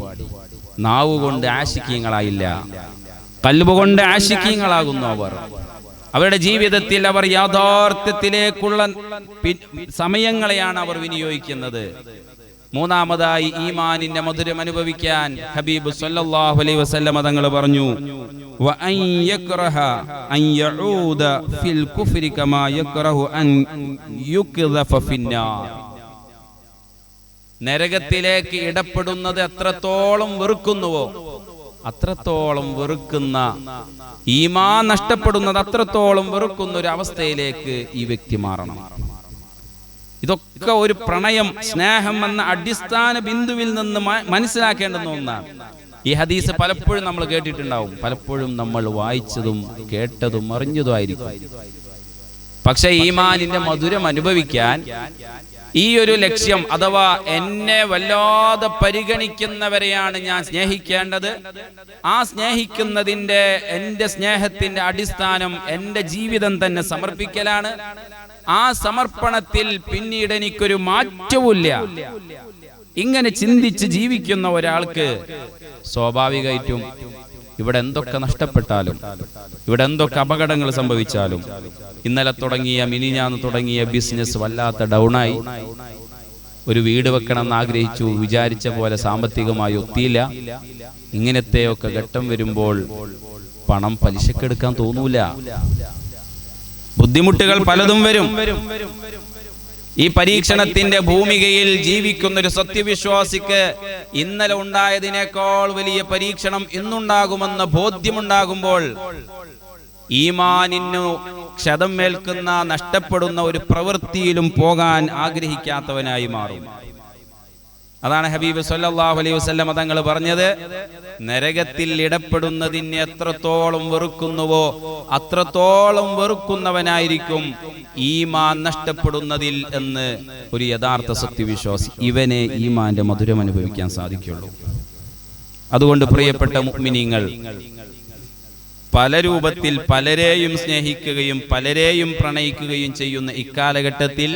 നാവ് കൊണ്ട് ആശിക്കീങ്ങളായില്ല. ഖൽബ് കൊണ്ട് ആശിക്കീങ്ങളാകുന്നു അവർ. അവരുടെ ജീവിതത്തിൽ അവർ യാഥാർത്ഥ്യത്തിലേക്കുള്ള സമയങ്ങളെയാണ് അവർ വിനിയോഗിക്കുന്നത്. മൂന്നാമതായി ഈമാനിന്റെ മധുരം അനുഭവിക്കാൻ ഹബീബ് സല്ലല്ലാഹു അലൈഹി വസല്ലം തങ്ങൾ പറഞ്ഞു, വഅൻ യക്റഹ അൻ യഊദ ഫിൽ കുഫ്രി കമാ യക്റഹു അൻ യുക്ദഫ ഫിന്നാർ. നരകത്തിലേക്ക് ഇടപെടുന്നത് എത്രത്തോളം വെറുക്കുന്നുവോ അത്രത്തോളം വെറുക്കുന്ന, ഈമാൻ നഷ്ടപ്പെടുന്നത് അത്രത്തോളം വെറുക്കുന്ന ഒരു അവസ്ഥയിലേക്ക് ഈ വ്യക്തി മാറണം. ഇതൊക്കെ ഒരു പ്രണയം, സ്നേഹം എന്ന അടിസ്ഥാന ബിന്ദുവിൽ നിന്ന് മനസ്സിലാക്കേണ്ടുന്ന ഒന്നാണ്. ഈ ഹദീസ് പലപ്പോഴും നമ്മൾ കേട്ടിട്ടുണ്ടാവും, പലപ്പോഴും നമ്മൾ വായിച്ചതും കേട്ടതും അറിഞ്ഞതും ആയിരിക്കും. പക്ഷെ ഈമാനിന്റെ മധുരം അനുഭവിക്കാൻ ഈ ഒരു ലക്ഷ്യം, അഥവാ എന്നെ വല്ലാതെ പരിഗണിക്കുന്നവരെയാണ് ഞാൻ സ്നേഹിക്കേണ്ടത്, ആ സ്നേഹിക്കുന്നതിന്റെ എന്റെ സ്നേഹത്തിന്റെ അടിസ്ഥാനം എന്റെ ജീവിതം തന്നെ സമർപ്പിക്കലാണ്. ആ സമർപ്പണത്തിൽ പിന്നീട് എനിക്കൊരു മാറ്റവുമില്ല. ഇങ്ങനെ ചിന്തിച്ച് ജീവിക്കുന്ന ഒരാൾക്ക് സ്വാഭാവികമായിട്ടും ഇവിടെ എന്തൊക്കെ നഷ്ടപ്പെട്ടാലും, ഇവിടെ എന്തൊക്കെ അപകടങ്ങൾ സംഭവിച്ചാലും, ഇന്നലെ തുടങ്ങിയ മിനിഞ്ഞാന്ന് തുടങ്ങിയ ബിസിനസ് വല്ലാത്ത ഡൗണായി, ഒരു വീട് വെക്കണമെന്ന് ആഗ്രഹിച്ചു, വിചാരിച്ച പോലെ സാമ്പത്തികമായി ഒത്തിയില്ല, ഇങ്ങനത്തെയൊക്കെ ഘട്ടം വരുമ്പോൾ പണം പലിശക്കെടുക്കാൻ തോന്നൂല. ബുദ്ധിമുട്ടുകൾ പലതും വരും. ഈ പരീക്ഷണത്തിന്റെ ഭൂമികയിൽ ജീവിക്കുന്ന ഒരു സത്യവിശ്വാസിക്ക് ഇന്നലെ ഉണ്ടായതിനേക്കാൾ വലിയ പരീക്ഷണം ഇന്നുണ്ടാകുമെന്ന ബോധ്യമുണ്ടാകുമ്പോൾ ഈമാനിനു ക്ഷതം ഏൽക്കുന്ന, നഷ്ടപ്പെടുന്ന ഒരു പ്രവൃത്തിയിലും പോകാൻ ആഗ്രഹിക്കാത്തവനായി മാറും. അതാണ് ഹബീബ് സല്ലല്ലാഹു അലൈഹി വസല്ലം തങ്ങൾ പറഞ്ഞത്, നരകത്തിൽ ഇടപെടുന്നതിന് എത്രത്തോളം വെറുക്കുന്നുവോ അത്രത്തോളം വെറുക്കുന്നവനായിരിക്കും ഈമാൻ നഷ്ടപ്പെടുന്നതിൽ എന്ന് ഒരു യഥാർത്ഥ സത്യവിശ്വാസി. ഇവനെ ഈമാന്റെ മധുരം അനുഭവിക്കാൻ സാധിക്കുള്ളൂ. അതുകൊണ്ട് പ്രിയപ്പെട്ട മുഅ്മിനീങ്ങൾ, പല രൂപത്തിൽ പലരെയും സ്നേഹിക്കുകയും പലരെയും പ്രണയിക്കുകയും ചെയ്യുന്ന ഇക്കാലഘട്ടത്തിൽ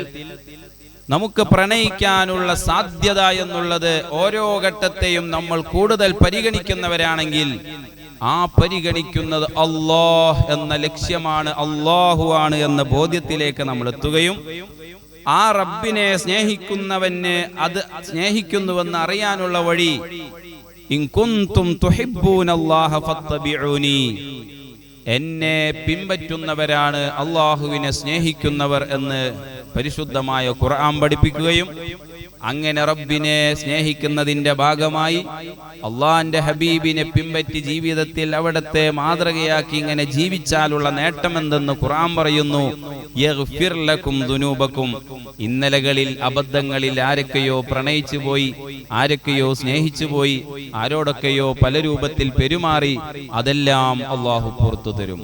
നമുക്ക് പ്രണയിക്കാനുള്ള സാധ്യത എന്നുള്ളത് ഓരോ ഘട്ടത്തെയും നമ്മൾ കൂടുതൽ പരിഗണിക്കുന്നവരാണെങ്കിൽ, ആ പരിഗണിക്കുന്നത് അല്ലാഹ് എന്ന ലക്ഷ്യമാണ്, അല്ലാഹുവാണ് എന്ന ബോധ്യത്തിലേക്ക് നമ്മൾ എത്തുകയും ആ റബ്ബിനെ സ്നേഹിക്കുന്നവന് അത് സ്നേഹിക്കുന്നുവെന്ന് അറിയാനുള്ള വഴി, ഇൻ കുൻതും തുഹിബ്ബൂനല്ലാഹ ഫത്തബിഊനി, എന്നെ പിൻപറ്റുന്നവരാണ് അല്ലാഹുവിനെ സ്നേഹിക്കുന്നവർ എന്ന് പരിശുദ്ധമായ ഖുർആൻ പഠിപ്പിക്കുകയും അങ്ങനെ റബ്ബിനെ സ്നേഹിക്കുന്നതിന്റെ ഭാഗമായി അള്ളാഹിന്റെ ഹബീബിനെ പിൻപറ്റി ജീവിതത്തിൽ അവിടത്തെ മാതൃകയാക്കി ഇങ്ങനെ ജീവിച്ചാലുള്ള നേട്ടം എന്തെന്ന് ഖുർആൻ പറയുന്നു. യഗ്ഫിർ ലക്കും ദുനൂബക്കും, ഇന്നലകളിൽ അബദ്ധങ്ങളിൽ ആരൊക്കെയോ പ്രണയിച്ചു പോയി, ആരൊക്കെയോ സ്നേഹിച്ചു പോയി, ആരോടൊക്കെയോ പല രൂപത്തിൽ പെരുമാറി, അതെല്ലാം അള്ളാഹു പുറത്തു തരും.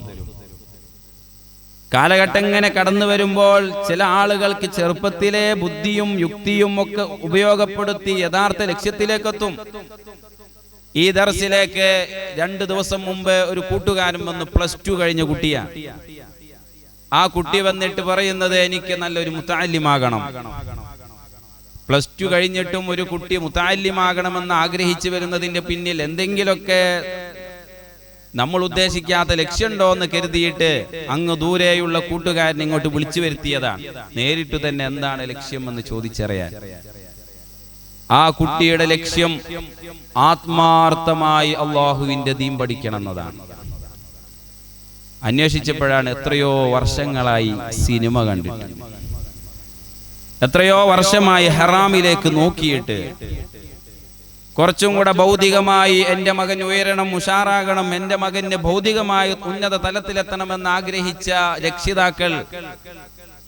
കാലഘട്ടം ഇങ്ങനെ കടന്നു വരുമ്പോൾ ചില ആളുകൾക്ക് ചെറുപ്പത്തിലെ ബുദ്ധിയും യുക്തിയും ഒക്കെ ഉപയോഗപ്പെടുത്തി യഥാർത്ഥ ലക്ഷ്യത്തിലേക്കെത്തും. ഈ ദർസിലേക്ക് 2 ദിവസം മുമ്പ് ഒരു കൂട്ടുകാരൻ വന്ന് +2 കഴിഞ്ഞ കുട്ടിയാണ്. ആ കുട്ടി വന്നിട്ട് പറയുന്നത്, എനിക്ക് നല്ലൊരു മുതഅല്ലിമാകണം. +2 കഴിഞ്ഞിട്ടും ഒരു കുട്ടി മുതഅല്ലിമാകണമെന്ന് ആഗ്രഹിച്ചു വരുന്നതിന്റെ പിന്നിൽ എന്തെങ്കിലുമൊക്കെ നമ്മൾ ഉദ്ദേശിക്കാത്ത ലക്ഷ്യമുണ്ടോ എന്ന് കരുതിയിട്ട് അങ്ങ് ദൂരെയുള്ള കൂട്ടുകാരൻ ഇങ്ങോട്ട് വിളിച്ചു വരുത്തിയതാണ്. നേരിട്ട് തന്നെ എന്താണ് ലക്ഷ്യം എന്ന് ചോദിച്ചറിയാൻ. ആ കുട്ടിയുടെ ലക്ഷ്യം ആത്മാർത്ഥമായി അള്ളാഹുവിന്റെ ദീൻ പഠിക്കണം എന്നതാണ്. അന്വേഷിച്ചപ്പോഴാണ് എത്രയോ വർഷങ്ങളായി സിനിമ കണ്ടിട്ട്, എത്രയോ വർഷമായി ഹറാമിലേക്ക് നോക്കിയിട്ട്, കുറച്ചും കൂടെ ഭൗതികമായി എൻ്റെ മകൻ ഉയരണം, ഉഷാറാകണം, എൻ്റെ മകന് ഭൗതികമായി ഉന്നത തലത്തിലെത്തണമെന്ന് ആഗ്രഹിച്ച രക്ഷിതാക്കൾ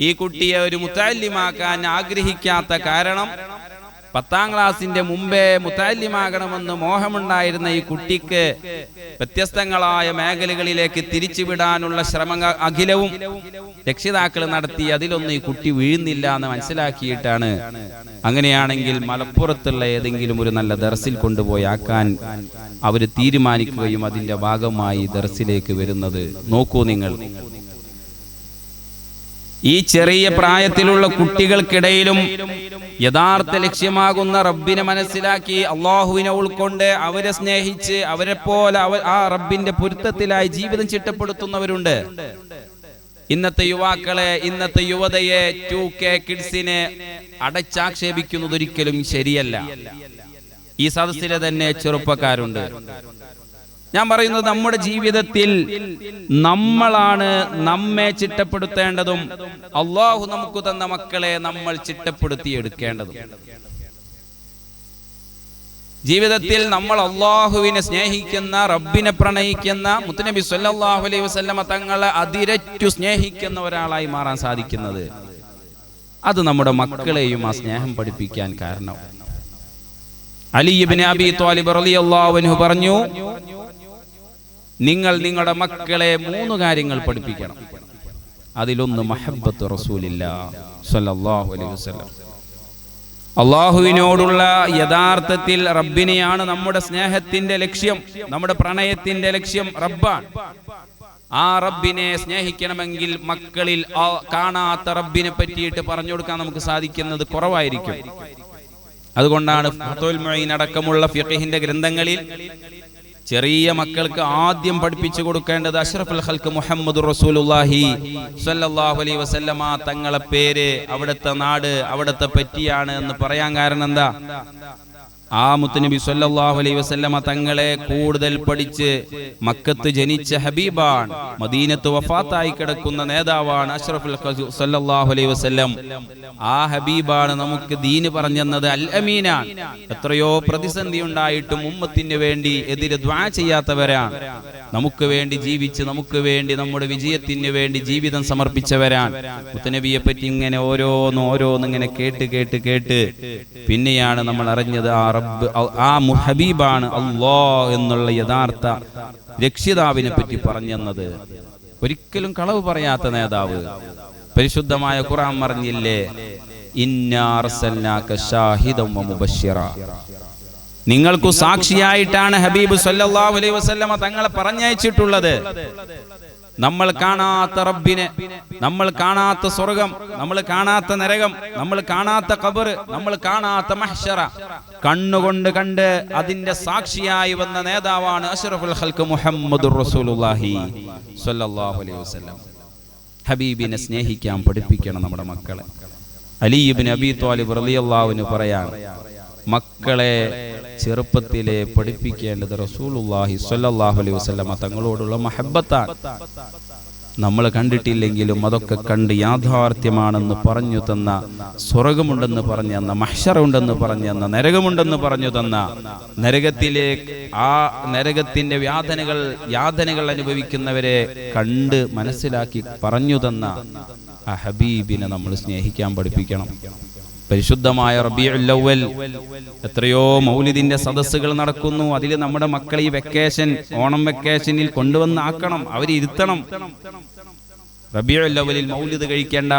ഈ കുട്ടിയെ ഒരു മുതഅല്ലിമാക്കാൻ ആഗ്രഹിക്കാത്ത കാരണം 10ാം ക്ലാസിന്റെ മുമ്പേ മുതഅല്ലിമാകണമെന്ന് മോഹമുണ്ടായിരുന്ന ഈ കുട്ടിക്ക് വ്യത്യസ്തങ്ങളായ മേഖലകളിലേക്ക് തിരിച്ചുവിടാനുള്ള ശ്രമങ്ങൾ അഖിലവും രക്ഷിതാക്കൾ നടത്തി. അതിലൊന്നും ഈ കുട്ടി വീഴുന്നില്ല എന്ന് മനസ്സിലാക്കിയിട്ടാണ് അങ്ങനെയാണെങ്കിൽ മലപ്പുറത്തുള്ള ഏതെങ്കിലും ഒരു നല്ല ദർസിൽ കൊണ്ടുപോയി ആക്കാൻ അവർ തീരുമാനിക്കുകയും അതിന്റെ ഭാഗമായി ദർസിലേക്ക് വരുന്നത്. നോക്കൂ നിങ്ങൾ, ഈ ചെറിയ പ്രായത്തിലുള്ള കുട്ടികൾക്കിടയിലും യഥാർത്ഥ ലക്ഷ്യമാകുന്ന റബ്ബിനെ മനസ്സിലാക്കി അള്ളാഹുവിനെ ഉൾക്കൊണ്ട് അവരെ സ്നേഹിച്ച് അവരെ പോലെ ആ റബ്ബിന്റെ പൊരുത്തത്തിലായി ജീവിതം ചിട്ടപ്പെടുത്തുന്നവരുണ്ട്. ഇന്നത്തെ യുവാക്കളെ, ഇന്നത്തെ യുവതയെ 2K കിഡ്സിനെ അടച്ചാക്ഷേപിക്കുന്നത് ഒരിക്കലും ശരിയല്ല. ഈ സദസ്സിലെ തന്നെ ചെറുപ്പക്കാരുണ്ട്. ഞാൻ പറയുന്നത് നമ്മുടെ ജീവിതത്തിൽ നമ്മളാണ് നമ്മെ ചിട്ടപ്പെടുത്തേണ്ടതും അള്ളാഹു നമുക്ക് തന്ന മക്കളെ നമ്മൾ ചിട്ടപ്പെടുത്തിയെടുക്കേണ്ടതും. ജീവിതത്തിൽ നമ്മൾ അള്ളാഹുവിനെ സ്നേഹിക്കുന്ന, റബ്ബിനെ പ്രണയിക്കുന്ന, മുത്തുനബി സല്ലല്ലാഹു അലൈഹി വസല്ലമ തങ്ങളെ അതിരറ്റു സ്നേഹിക്കുന്ന ഒരാളായി മാറാൻ സാധിക്കുന്നത് അത് നമ്മുടെ മക്കളെയും ആ സ്നേഹം പഠിപ്പിക്കാൻ കാരണം. അലി ഇബ്നു അബീ ത്വാലിബ് റളിയല്ലാഹു അൻഹു പറഞ്ഞു, നിങ്ങൾ നിങ്ങളുടെ മക്കളെ 3 കാര്യങ്ങൾ പഠിപ്പിക്കണം. അതിലൊന്ന് മഹബ്ബത്ത് റസൂലില്ലാഹ് സ്വല്ലല്ലാഹു അലൈഹി വസല്ലം. അള്ളാഹുവിനോടുള്ള യഥാർത്ഥത്തിൽ റബ്ബിനെയാണ് നമ്മുടെ സ്നേഹത്തിന്റെ ലക്ഷ്യം, നമ്മുടെ പ്രണയത്തിന്റെ ലക്ഷ്യം റബ്ബാണ്. ആ റബ്ബിനെ സ്നേഹിക്കണമെങ്കിൽ മക്കളിൽ കാണാത്ത റബ്ബിനെ പറ്റിയിട്ട് പറഞ്ഞു കൊടുക്കാൻ നമുക്ക് സാധിക്കുന്നത് കുറവായിരിക്കും. അതുകൊണ്ടാണ് ഫത്ഹുൽ മുഈൻ അടക്കമുള്ള ഫിഖഹിന്റെ ഗ്രന്ഥങ്ങളിൽ ചെറിയ മക്കൾക്ക് ആദ്യം പഠിപ്പിച്ചു കൊടുക്കേണ്ടത് അഷ്റഫുൽ ഖൽഖ് മുഹമ്മദുർ റസൂലുള്ളാഹി സ്വല്ലല്ലാഹു അലൈഹി വസല്ലമ തങ്ങളെ പേര്, അവിടുത്തെ നാട്, അവിടുത്തെ പറ്റിയാണ് എന്ന് പറയാൻ കാരണം എന്താ? ആ മുത്തുനബി സല്ലല്ലാഹു അലൈഹി വസല്ലമ തങ്ങളെ കൂടുതൽ പഠിച്ച് മക്കത്ത് ജനിച്ച ഹബീബാണ്, മദീനത്ത് വഫാത്തായി കിടക്കുന്ന നേതാവാണ് അഷ്റഫുൽ ഖൽഖ് സല്ലല്ലാഹു അലൈഹി വസല്ലം. ആ ഹബീബാണ് നമുക്ക് ദീന് പറഞ്ഞത്, അൽ അമീനാണ്. എത്രയോ പ്രതിസന്ധി ഉണ്ടായിട്ടും ഉമ്മത്തിന് വേണ്ടി എതിരെ ദുആ ചെയ്യാത്തവരാണ്. നമുക്ക് വേണ്ടി ജീവിച്ച് നമുക്ക് വേണ്ടി നമ്മുടെ വിജയത്തിന് വേണ്ടി ജീവിതം സമർപ്പിച്ചവരാണ്. മുത്തുനബിയെ പറ്റി ഇങ്ങനെ ഓരോന്നിങ്ങനെ കേട്ട് പിന്നെയാണ് നമ്മൾ അറിഞ്ഞത് ആ റബ്ബ്, ആ ഹബീബാണ് അല്ലാഹ് എന്നുള്ള യഥാർത്ഥ രക്ഷിതാവിനെ പറ്റി പറഞ്ഞത്. ഒരിക്കലും കളവ് പറയാത്ത നേതാവ്. പരിശുദ്ധമായ ഖുർആൻ പറഞ്ഞില്ലേ, ഇന്നാ അർസൽനാക ഷാഹിദൻ വ മുബശ്ശിറ. നിങ്ങൾക്കു സാക്ഷിയായിട്ടാണ് ഹബീബ് സല്ലല്ലാഹു അലൈഹി വസല്ലമ തങ്ങളെ പറഞ്ഞയച്ചിട്ടുള്ളത്. നമ്മൾ കാണാത്ത റബ്ബിനെ, നമ്മൾ കാണാത്ത സ്വർഗം, നമ്മൾ കാണാത്ത നരകം, നമ്മൾ കാണാത്ത ഖബർ, നമ്മൾ കാണാത്ത മഹ്ശറ കണ്ണുകൊണ്ട് കണ്ട് അതിന്റെ സാക്ഷിയായി വന്ന നേതാവാണ് അഷ്റഫുൽ ഖൽഖ് മുഹമ്മദുർ റസൂലുള്ളാഹി സ്വല്ലല്ലാഹു അലൈഹി വസല്ലം. ഹബീബിനെ സ്നേഹിക്കാൻ പഠിപ്പിക്കണം നമ്മുടെ മക്കളെ. അലി ഇബ്നു അബീ ത്വാലിബ് റളിയല്ലാഹു അൻഹു പറയാണ്, മക്കളെ ചെറുപ്പത്തിലെ പഠിപ്പിക്കേണ്ടത് റസൂലുള്ളാഹി സ്വല്ലല്ലാഹു അലൈഹി വസല്ലമ തങ്ങളോടുള്ള മഹബ്ബത്താണ്. നമ്മൾ കണ്ടിട്ടില്ലെങ്കിലും അതൊക്കെ കണ്ട് യാഥാർത്ഥ്യമാണെന്ന് പറഞ്ഞു തന്ന, സ്വർഗമുണ്ടെന്ന് പറഞ്ഞു തന്ന, മഹ്ശറ ഉണ്ടെന്ന് പറഞ്ഞു തന്ന, നരകമുണ്ടെന്ന് പറഞ്ഞു തന്ന, നരകത്തിലേക്ക് ആ നരകത്തിന്റെ യാതനകൾ അനുഭവിക്കുന്നവരെ കണ്ട് മനസ്സിലാക്കി പറഞ്ഞു തന്ന ആ ഹബീബിനെ നമ്മൾ സ്നേഹിക്കാൻ പഠിപ്പിക്കണം. പരിശുദ്ധമായ റബീഉൽ അവ്വൽ എത്രയോ മൗലിദിന്റെ സദസ്സുകൾ നടക്കുന്നു. അതിൽ നമ്മുടെ മക്കളെ ഈ വെക്കേഷൻ, ഓണം വെക്കേഷനിൽ കൊണ്ടുവന്ന് ആക്കണം, അവരിരുത്തണം. റബീഉൽ അവ്വലിൽ മൗലിദ് കഴിക്കേണ്ട,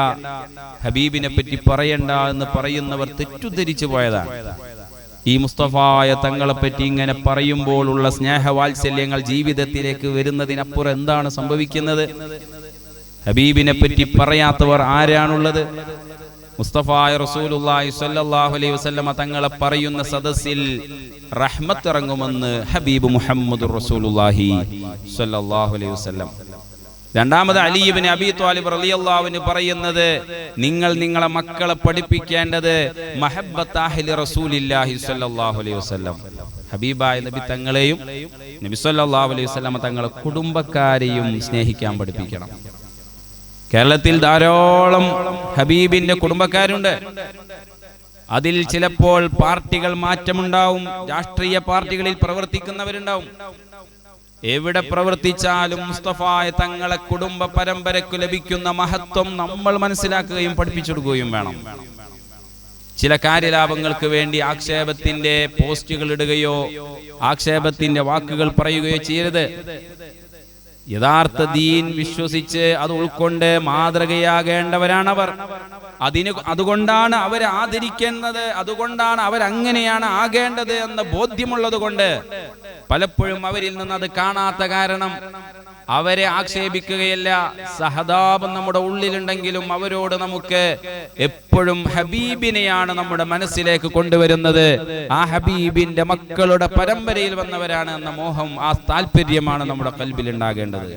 ഹബീബിനെ പറ്റി പറയണ്ട എന്ന് പറയുന്നവർ തെറ്റുധരിച്ചു പോയതാണ്. ഈ മുസ്തഫായ തങ്ങളെ പറ്റി ഇങ്ങനെ പറയുമ്പോഴുള്ള സ്നേഹവാത്സല്യങ്ങൾ ജീവിതത്തിലേക്ക് വരുന്നതിനപ്പുറം എന്താണ് സംഭവിക്കുന്നത്? ഹബീബിനെ പറ്റി പറയാത്തവർ ആരാണുള്ളത്? മുസ്തഫായ റസൂലുള്ളാഹി സ്വല്ലല്ലാഹു അലൈഹി വസല്ലമ തങ്ങളെ പറയുന്ന സദസ്സിൽ റഹ്മത്ത് ഇറങ്ങുമെന്ന് ഹബീബ് മുഹമ്മദുർ റസൂലുള്ളാഹി സ്വല്ലല്ലാഹു അലൈഹി വസല്ലം. രണ്ടാമത് അലി ഇബ്നു അബീ ത്വാലിബ് റളിയല്ലാഹു അൻഹു പറയുന്നത്, നിങ്ങൾ നിങ്ങളെ മക്കളെ പഠിപ്പിക്കേണ്ടത് മഹബ്ബത്ത് അഹ്ലി റസൂലില്ലാഹി സ്വല്ലല്ലാഹു അലൈഹി വസല്ലം. ഹബീബായ നബി തങ്ങളെയും നബി സ്വല്ലല്ലാഹു അലൈഹി വസല്ലമ തങ്ങളെ കുടുംബക്കാരെയും സ്നേഹിക്കാൻ പഠിപ്പിക്കണം. കേരളത്തിൽ ധാരാളം ഹബീബിന്റെ കുടുംബക്കാരുണ്ട്. അതിൽ ചിലപ്പോൾ പാർട്ടികൾ മാറ്റമുണ്ടാവും, രാഷ്ട്രീയ പാർട്ടികളിൽ പ്രവർത്തിക്കുന്നവരുണ്ടാവും. എവിടെ പ്രവർത്തിച്ചാലും മുസ്തഫായ തങ്ങളെ കുടുംബ പരമ്പരയ്ക്ക് ലഭിക്കുന്ന മഹത്വം നമ്മൾ മനസ്സിലാക്കുകയും പഠിപ്പിച്ചെടുക്കുകയും വേണം. ചില കാര്യലാഭങ്ങൾക്ക് വേണ്ടി ആക്ഷേപത്തിന്റെ പോസ്റ്റുകൾ ഇടുകയോ ആക്ഷേപത്തിന്റെ വാക്കുകൾ പറയുകയോ ചെയ്യരുത്. യഥാർത്ഥ ദീൻ വിശ്വസിച്ച് അത് ഉൾക്കൊണ്ട് മാതൃകയാകേണ്ടവരാണവർ. അതുകൊണ്ടാണ് അവരെ ആദരിക്കുന്നത്, അതുകൊണ്ടാണ് അവരങ്ങനെയാണ് ആകേണ്ടത് എന്ന ബോധ്യമുള്ളത് കൊണ്ട് പലപ്പോഴും അവരിൽ നിന്ന് അത് കാണാത്ത കാരണം അവരെ ആക്ഷേപിക്കുകയല്ല. സഹതാപം നമ്മുടെ ഉള്ളിലുണ്ടെങ്കിലും അവരോട് നമുക്ക് എപ്പോഴും ഹബീബിനെയാണ് നമ്മുടെ മനസ്സിലേക്ക് കൊണ്ടുവരുന്നത്. ആ ഹബീബിന്റെ മക്കളുടെ പരമ്പരയിൽ വന്നവരാണ് എന്ന മോഹം, ആ താല്പര്യമാണ് നമ്മുടെ കൽബിൽ ഉണ്ടാകേണ്ടത്.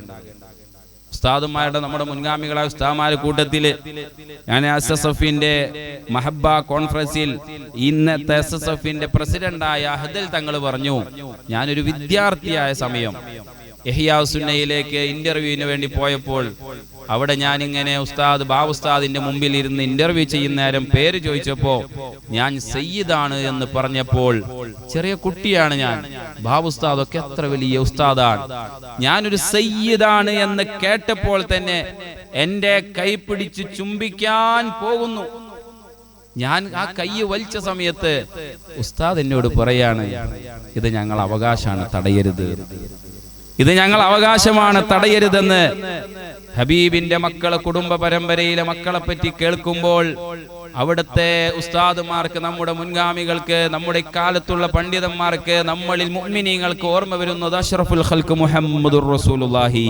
ഉസ്താദുമാരുടെ നമ്മുടെ മുൻഗാമികളായ ഉസ്താദുമാരുടെ കൂട്ടത്തില് ഞാൻ SSFന്റെ മഹബ്ബ കോൺഫറൻസിൽ ഇന്നത്തെ SSFന്റെ പ്രസിഡന്റായ അഹ്ദൽ തങ്ങൾ പറഞ്ഞു, ഞാനൊരു വിദ്യാർത്ഥിയായ സമയം ഇഹ്യാ സുന്നയിലേക്ക് ഇന്റർവ്യൂവിന് വേണ്ടി പോയപ്പോൾ അവിടെ ഞാനിങ്ങനെ ബാവുസ്താദിന്റെ മുമ്പിൽ ഇരുന്ന് ഇന്റർവ്യൂ ചെയ്യുന്ന നേരം പേര് ചോദിച്ചപ്പോ ഞാൻ സയ്യിദാണ് എന്ന് പറഞ്ഞപ്പോൾ, ചെറിയ കുട്ടിയാണ് ഞാൻ, ബാവുസ്താദൊക്കെ എത്ര വലിയ ഉസ്താദാണ്, ഞാനൊരു സയ്യിദാണ് എന്ന് കേട്ടപ്പോൾ തന്നെ എന്റെ കൈ പിടിച്ച് ചുംബിക്കാൻ പോകുന്നു. ഞാൻ ആ കൈ വലിച്ച സമയത്ത് ഉസ്താദ് എന്നോട് പറയാണ്, ഇത് ഞങ്ങൾ അവകാശമാണ്, തടയരുത്, ഇത് ഞങ്ങൾ അവകാശമാണ്, തടയരുതെന്ന്. ഹബീബിന്റെ മക്കളെ, കുടുംബ പരമ്പരയിലെ മക്കളെ പറ്റി കേൾക്കുമ്പോൾ അവിടുത്തെ ഉസ്താദുമാർക്ക്, നമ്മുടെ മുൻഗാമികൾക്ക്, നമ്മുടെ കാലത്തുള്ള പണ്ഡിതന്മാർക്ക്, നമ്മളിൽ മുഅ്മിനീങ്ങൾക്ക് ഓർമ്മ വരുന്നത് അഷ്റഫുൽ ഖൽഖ് മുഹമ്മദുർ റസൂലുള്ളാഹി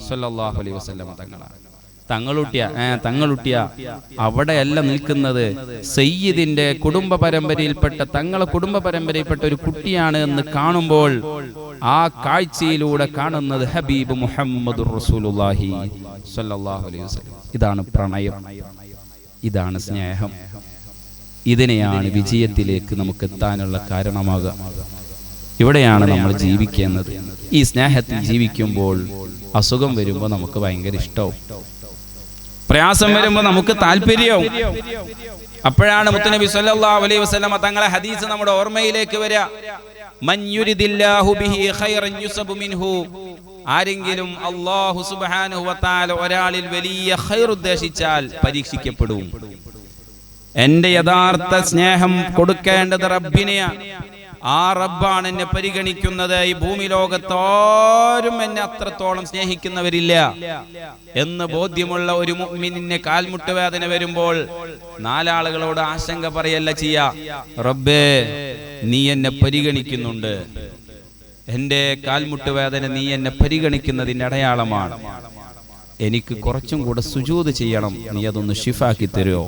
സ്വല്ലല്ലാഹു അലൈഹി വസല്ലം തങ്ങളാണ്. തങ്ങളുട്ടിയ അവിടെയല്ല നിൽക്കുന്നത്, സയ്യിദിന്റെ കുടുംബ പരമ്പരയിൽപ്പെട്ട, തങ്ങളെ കുടുംബ പരമ്പരയിൽപ്പെട്ട ഒരു കുട്ടിയാണ് എന്ന് കാണുമ്പോൾ ആ കാഴ്ചയിലൂടെ കാണുന്നത് ഹബീബ് മുഹമ്മദുർ റസൂലുള്ളാഹി സ്വല്ലല്ലാഹു അലൈഹി വസല്ലം. ഇതാണ് പ്രണയം, ഇതാണ് സ്നേഹം, ഇതിനെയാണ് വിജയത്തിലേക്ക് നമുക്ക് എത്താനുള്ള കാരണമാകുക. ഇവിടെയാണ് നമ്മൾ ജീവിക്കുന്നത്. ഈ സ്നേഹത്തിൽ ജീവിക്കുമ്പോൾ അസുഖം വരുമ്പോൾ നമുക്ക് ഭയങ്കര ഇഷ്ടവും, പ്രയാസം വരുമ്പോൾ നമുക്ക് താല്പര്യവും. അപ്പോഴാണ് മുത്തുനബി സല്ലല്ലാഹു അലൈഹി വസല്ലം തങ്ങളെ ഹദീസ് നമ്മുടെ ഓർമ്മയിലേക്ക് വരിക. മൻ യുരിദില്ലാഹു ബിഹി ഖൈറൻ യുസബു മിൻഹു. ആരെങ്കിലും അല്ലാഹു സുബ്ഹാനഹു വ തആല ഒരാളിൽ വലിയ ഖൈർ ഉദ്ദേശിച്ചാൽ പരീക്ഷിക്കപ്പെടും. എന്റെ യഥാർത്ഥ സ്നേഹം കൊടുക്കേണ്ടത് റബ്ബിനെയാണ്. ആ റബ്ബാണ് എന്നെ പരിഗണിക്കുന്നത്. ഈ ഭൂമി ലോകത്തോരും എന്നെ അത്രത്തോളം സ്നേഹിക്കുന്നവരില്ല എന്ന് ബോധ്യമുള്ള ഒരു മുഅ്മിനിന് കാൽമുട്ടുവേദന വരുമ്പോൾ നാലാളുകളോട് ആശങ്ക പറയല്ല ചെയ്യാ, റബ്ബേ നീ എന്നെ പരിഗണിക്കുന്നുണ്ട്, എന്റെ കാൽമുട്ടുവേദന നീ എന്നെ പരിഗണിക്കുന്നതിന്റെ അടയാളമാണ്, എനിക്ക് കുറച്ചും കൂടെ സുജൂദ് ചെയ്യണം, നീ അതൊന്ന് ഷിഫാക്കി തരുമോ?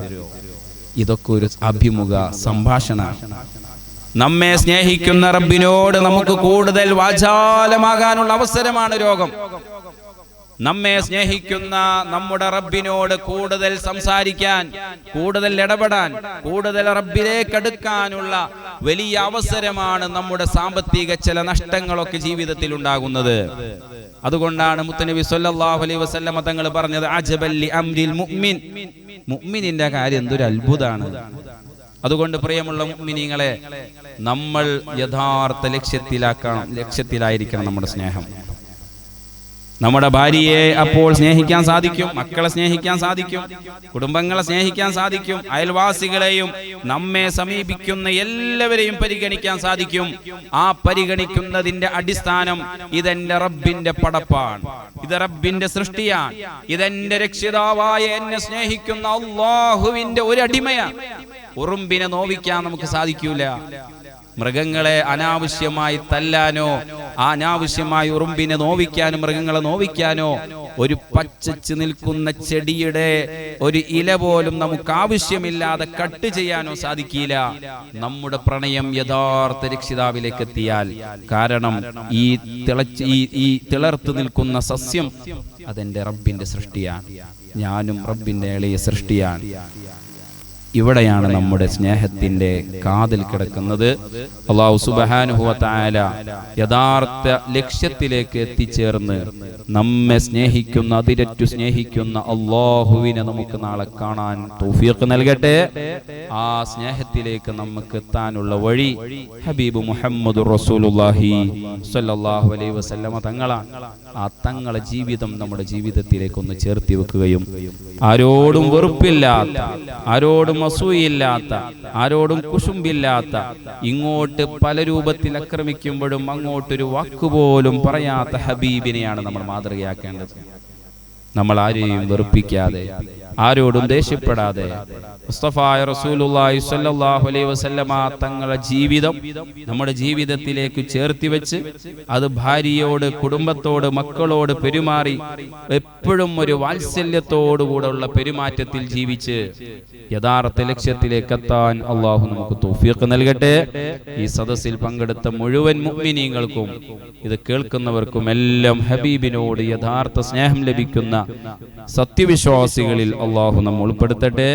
ഇതൊക്കെ ഒരു അഭിമുഖ സംഭാഷണമാണ്. നമ്മെ സ്നേഹിക്കുന്ന റബ്ബിനോട് നമുക്ക് കൂടുതൽ വാചാലമാകാനുള്ള അവസരമാണ് രോഗം. നമ്മെ സ്നേഹിക്കുന്ന നമ്മുടെ റബ്ബിനോട് കൂടുതൽ സംസാരിക്കാൻ, കൂടുതൽ ഇടപെടാൻ, കൂടുതൽ റബ്ബിലേക്ക് അടുക്കാനുള്ള വലിയ അവസരമാണ് നമ്മുടെ സാമ്പത്തിക ചില നഷ്ടങ്ങളൊക്കെ ജീവിതത്തിൽ ഉണ്ടാകുന്നത്. അതുകൊണ്ടാണ് മുത്തനബി സല്ലല്ലാഹു അലൈഹി വസല്ലം തങ്ങൾ പറഞ്ഞത്, അജബൽ ലി അംരിൽ മുഅ്മിൻ. മുഅ്മിനിന്റെ കാര്യം എന്തൊരു അത്ഭുതമാണ്. അതുകൊണ്ട് പ്രിയമുള്ള മുഅ്മിനീങ്ങളെ, നമ്മൾ യഥാർത്ഥ ലക്ഷ്യത്തിലായിരിക്കണം നമ്മുടെ സ്നേഹം. നമ്മുടെ ഭാര്യയെ അപ്പോൾ സ്നേഹിക്കാൻ സാധിക്കും, മക്കളെ സ്നേഹിക്കാൻ സാധിക്കും, കുടുംബങ്ങളെ സ്നേഹിക്കാൻ സാധിക്കും, അയൽവാസികളെയും നമ്മെ സമീപിക്കുന്ന എല്ലാവരെയും പരിഗണിക്കാൻ സാധിക്കും. ആ പരിഗണിക്കുന്നതിന്റെ അടിസ്ഥാനം ഇതെന്റെ റബ്ബിന്റെ പടപ്പാണ്, ഇത് റബ്ബിന്റെ സൃഷ്ടിയാണ്, ഇതെന്റെ രക്ഷിതാവായ എന്നെ സ്നേഹിക്കുന്ന അല്ലാഹുവിന്റെ ഒരു അടിമയാണ്. ഉറുമ്പിനെ നോവിക്കാൻ നമുക്ക് സാധിക്കൂല. മൃഗങ്ങളെ അനാവശ്യമായി തല്ലാനോ അനാവശ്യമായി ഉറുമ്പിനെ നോവിക്കാനോ മൃഗങ്ങളെ നോവിക്കാനോ ഒരു പച്ചച്ച് നിൽക്കുന്ന ചെടിയുടെ ഒരു ഇല പോലും നമുക്ക് ആവശ്യമില്ലാതെ കട്ട് ചെയ്യാനോ സാധിക്കില്ല നമ്മുടെ പ്രണയം യഥാർത്ഥ രക്ഷിതാവിലേക്ക് എത്തിയാൽ. കാരണം ഈ തിളർത്ത് നിൽക്കുന്ന സസ്യം അതെന്റെ റബ്ബിന്റെ സൃഷ്ടിയാണ്, ഞാനും റബ്ബിന്റെ എളിയ സൃഷ്ടിയാണ്. ഇവിടെയാണ് നമ്മുടെ സ്നേഹത്തിന്റെ കാതിൽ കിടക്കുന്നത്. അല്ലാഹു സുബ്ഹാനഹു വ തആല യഥാർത്ഥ ലക്ഷ്യത്തിലേക്ക് എത്തിച്ചേർന്ന് നമ്മെ സ്നേഹിക്കുന്ന, അതിരറ്റു സ്നേഹിക്കുന്ന അല്ലാഹുവിനെ നമുക്ക് നാളെ കാണാൻ തൗഫീഖ് നൽകട്ടെ. ആ സ്നേഹത്തിലേക്ക് നമുക്ക് എത്താനുള്ള വഴി ഹബീബ് മുഹമ്മദുർ റസൂലുള്ളാഹി സ്വല്ലല്ലാഹു അലൈഹി വസല്ലമ തങ്ങളാണ്. ആ തങ്ങളെ ജീവിതം നമ്മുടെ ജീവിതത്തിലേക്ക് ഒന്ന് ചേർത്തി വെക്കുകയും ആരോടും വെറുപ്പില്ലാത്ത, ആരോടും ആരോടും അസൂയില്ലാത്ത, ആരോടും കുശുമ്പില്ലാത്ത, ഇങ്ങോട്ട് പല രൂപത്തിൽ ആക്രമിക്കുമ്പോഴും അങ്ങോട്ടൊരു വാക്കുപോലും പറയാത്ത ഹബീബിനെയാണ് നമ്മൾ മാതൃകയാക്കേണ്ടത്. നമ്മൾ ആരെയും വെറുപ്പിക്കാതെ, ആരോടും ദേഷ്യപ്പെടാതെ മുസ്തഫായ റസൂലുള്ളാഹി സ്വല്ലല്ലാഹു അലൈഹി വസല്ലമ തങ്ങളുടെ ജീവിതം നമ്മുടെ ജീവിതത്തിലേക്ക് ചേർത്തി വെച്ച് അത് ഭാര്യയോട്, കുടുംബത്തോട്, മക്കളോട് പെരുമാറി എപ്പോഴും ഒരു വാത്സല്യത്തോടുകൂടെയുള്ള പെരുമാറ്റത്തിൽ ജീവിച്ച് യഥാർത്ഥ ലക്ഷ്യത്തിലേക്ക് എത്താൻ അള്ളാഹു നമുക്ക് തൗഫീഖ് നൽകട്ടെ. ഈ സദസ്സിൽ പങ്കെടുത്ത മുഴുവൻ മുഅ്മിനീങ്ങൾക്കും ഇത് കേൾക്കുന്നവർക്കും എല്ലാം ഹബീബിനോട് യഥാർത്ഥ സ്നേഹം ലഭിക്കുന്ന സത്യവിശ്വാസികളിൽ അള്ളാഹു നമ്മെ ഉൾപ്പെടുത്തട്ടെ.